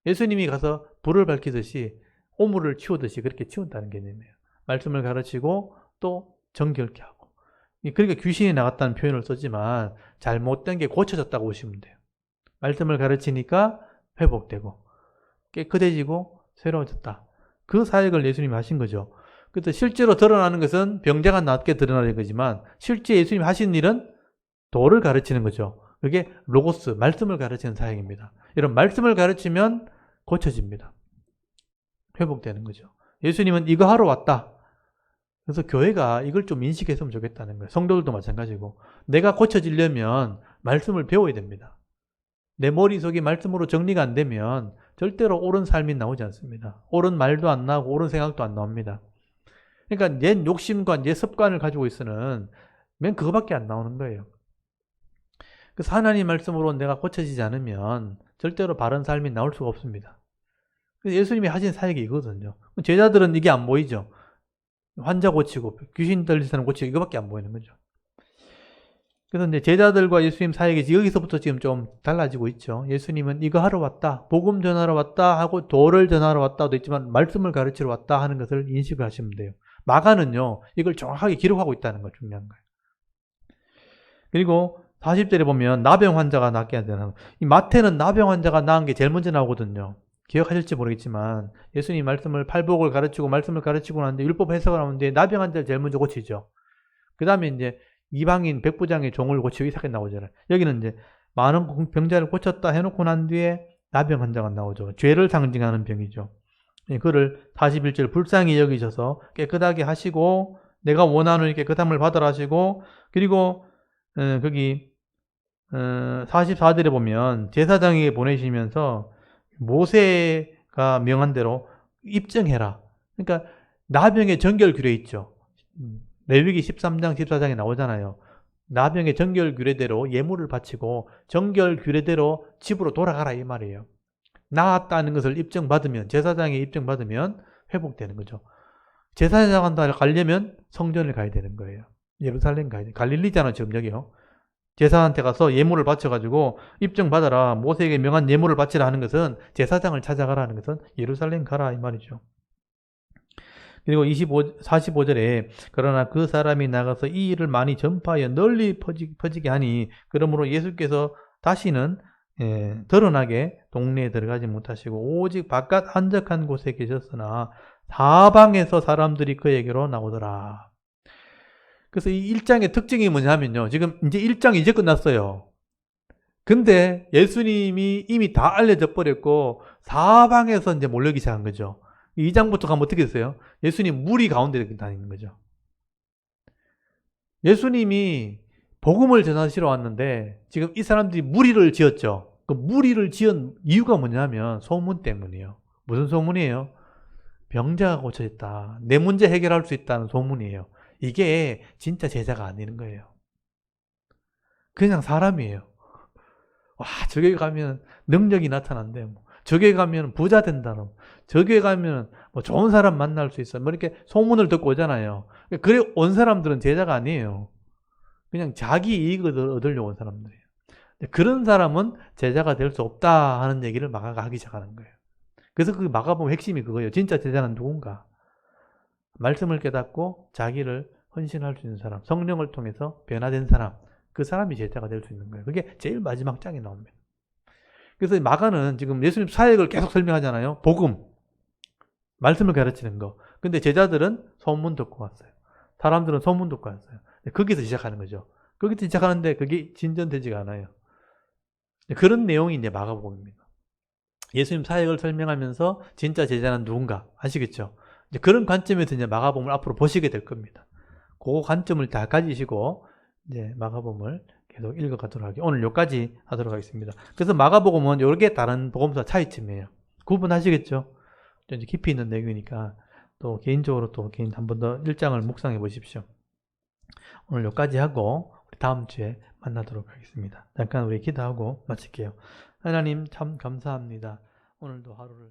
A: 예수님이 가서 불을 밝히듯이 오물을 치우듯이 그렇게 치운다는 개념이에요. 말씀을 가르치고 또 정결케 하고. 그러니까 귀신이 나갔다는 표현을 썼지만 잘못된 게 고쳐졌다고 보시면 돼요. 말씀을 가르치니까 회복되고 깨끗해지고 새로워졌다. 그 사역을 예수님이 하신 거죠. 그래서 실제로 드러나는 것은 병자가 낫게 드러나는 거지만 실제 예수님이 하신 일은 도를 가르치는 거죠. 그게 로고스, 말씀을 가르치는 사역입니다. 이런 말씀을 가르치면 고쳐집니다. 회복되는 거죠. 예수님은 이거 하러 왔다. 그래서 교회가 이걸 좀 인식했으면 좋겠다는 거예요. 성도들도 마찬가지고. 내가 고쳐지려면 말씀을 배워야 됩니다. 내 머릿속이 말씀으로 정리가 안 되면 절대로 옳은 삶이 나오지 않습니다. 옳은 말도 안 나오고 옳은 생각도 안 나옵니다. 그러니까 옛 욕심과 옛 습관을 가지고 있으면 맨 그거밖에 안 나오는 거예요. 그래서 하나님 말씀으로 내가 고쳐지지 않으면 절대로 바른 삶이 나올 수가 없습니다. 그래서 예수님이 하신 사역이 이거거든요. 제자들은 이게 안 보이죠. 환자 고치고 귀신 들린 사람 고치고 이거밖에 안 보이는 거죠. 그래서 이제 제자들과 예수님 사역이 여기서부터 지금 좀 달라지고 있죠. 예수님은 이거 하러 왔다, 복음 전하러 왔다 하고 도를 전하러 왔다도 있지만 말씀을 가르치러 왔다 하는 것을 인식을 하시면 돼요. 마가는요, 이걸 정확하게 기록하고 있다는 거 중요한 거예요. 그리고 40절에 보면 나병 환자가 낫게 되는, 이 마태는 나병 환자가 나은 게 제일 먼저 나오거든요. 기억하실지 모르겠지만 예수님 말씀을 팔복을 가르치고 말씀을 가르치고 나는데 율법 해석을 하는데 나병 환자를 제일 먼저 고치죠. 그 다음에 이제 이방인 백부장의 종을 고치고 이렇게 나오잖아요. 여기는 이제 많은 병자를 고쳤다 해놓고 난 뒤에 나병 환자가 나오죠. 죄를 상징하는 병이죠. 그를 41절 불쌍히 여기셔서 깨끗하게 하시고 내가 원하는 깨끗함을 받으라 하시고, 그리고 거기 44절에 보면 제사장에게 보내시면서 모세가 명한 대로 입증해라. 그러니까 나병의 정결 규례 있죠. 레위기 13장 14장에 나오잖아요. 나병의 정결 규례대로 예물을 바치고 정결 규례대로 집으로 돌아가라 이 말이에요. 나았다는 것을 입증받으면, 제사장이 입증받으면 회복되는 거죠. 제사장한테 가려면 성전을 가야 되는 거예요. 예루살렘 가야 돼요. 갈릴리잖아 지금 여기요. 제사한테 가서 예물을 바쳐가지고 입증받아라, 모세에게 명한 예물을 바치라 하는 것은, 제사장을 찾아가라는 것은 예루살렘 가라 이 말이죠. 그리고 45절에 그러나 그 사람이 나가서 이 일을 많이 전파하여 널리 퍼지게 하니 그러므로 예수께서 다시는 드러나게 동네에 들어가지 못하시고 오직 바깥 한적한 곳에 계셨으나 사방에서 사람들이 그에게로 나오더라. 그래서 이 1장의 특징이 뭐냐면요. 지금 이제 1장 이제 끝났어요. 근데 예수님이 이미 다 알려져 버렸고 사방에서 이제 몰려기 시작한 거죠. 2장부터 가면 어떻게 됐어요? 예수님 무리 가운데 다니는 거죠. 예수님이 복음을 전하시러 왔는데 지금 이 사람들이 무리를 지었죠. 그 무리를 지은 이유가 뭐냐면 소문 때문이에요. 무슨 소문이에요? 병자가 고쳐졌다. 내 문제 해결할 수 있다는 소문이에요. 이게 진짜 제자가 아니는 거예요. 그냥 사람이에요. 와, 저기 가면 능력이 나타난대. 뭐. 저기 가면 부자 된다는. 저기 가면 뭐 좋은 사람 만날 수 있어. 뭐 이렇게 소문을 듣고 오잖아요. 그래 온 사람들은 제자가 아니에요. 그냥 자기 이익을 얻으려고 온 사람들이에요. 그런 사람은 제자가 될 수 없다 하는 얘기를 마가가 하기 시작하는 거예요. 그래서 그 마가복음 핵심이 그거예요. 진짜 제자는 누군가? 말씀을 깨닫고 자기를 헌신할 수 있는 사람, 성령을 통해서 변화된 사람, 그 사람이 제자가 될 수 있는 거예요. 그게 제일 마지막 장에 나옵니다. 그래서 마가는 지금 예수님 사역을 계속 설명하잖아요. 복음, 말씀을 가르치는 거. 근데 제자들은 소문 듣고 왔어요. 사람들은 소문 듣고 왔어요. 거기서 시작하는 거죠. 거기서 시작하는데 그게 진전되지가 않아요. 그런 내용이 이제 마가복음입니다. 예수님 사역을 설명하면서 진짜 제자는 누군가 아시겠죠? 이제 그런 관점에서 이제 마가복음을 앞으로 보시게 될 겁니다. 그 관점을 다 가지시고 이제 마가복음을 계속 읽어가도록 하겠습니다. 오늘 여기까지 하도록 하겠습니다. 그래서 마가복음은 이게 다른 복음서 차이점이에요. 구분하시겠죠? 이제 깊이 있는 내용이니까 또 개인적으로 또 개인 한 번 더 1장을 묵상해 보십시오. 오늘 여기까지 하고 우리 다음 주에 만나도록 하겠습니다. 잠깐 우리 기도하고 마칠게요. 하나님 참 감사합니다. 오늘도 하루를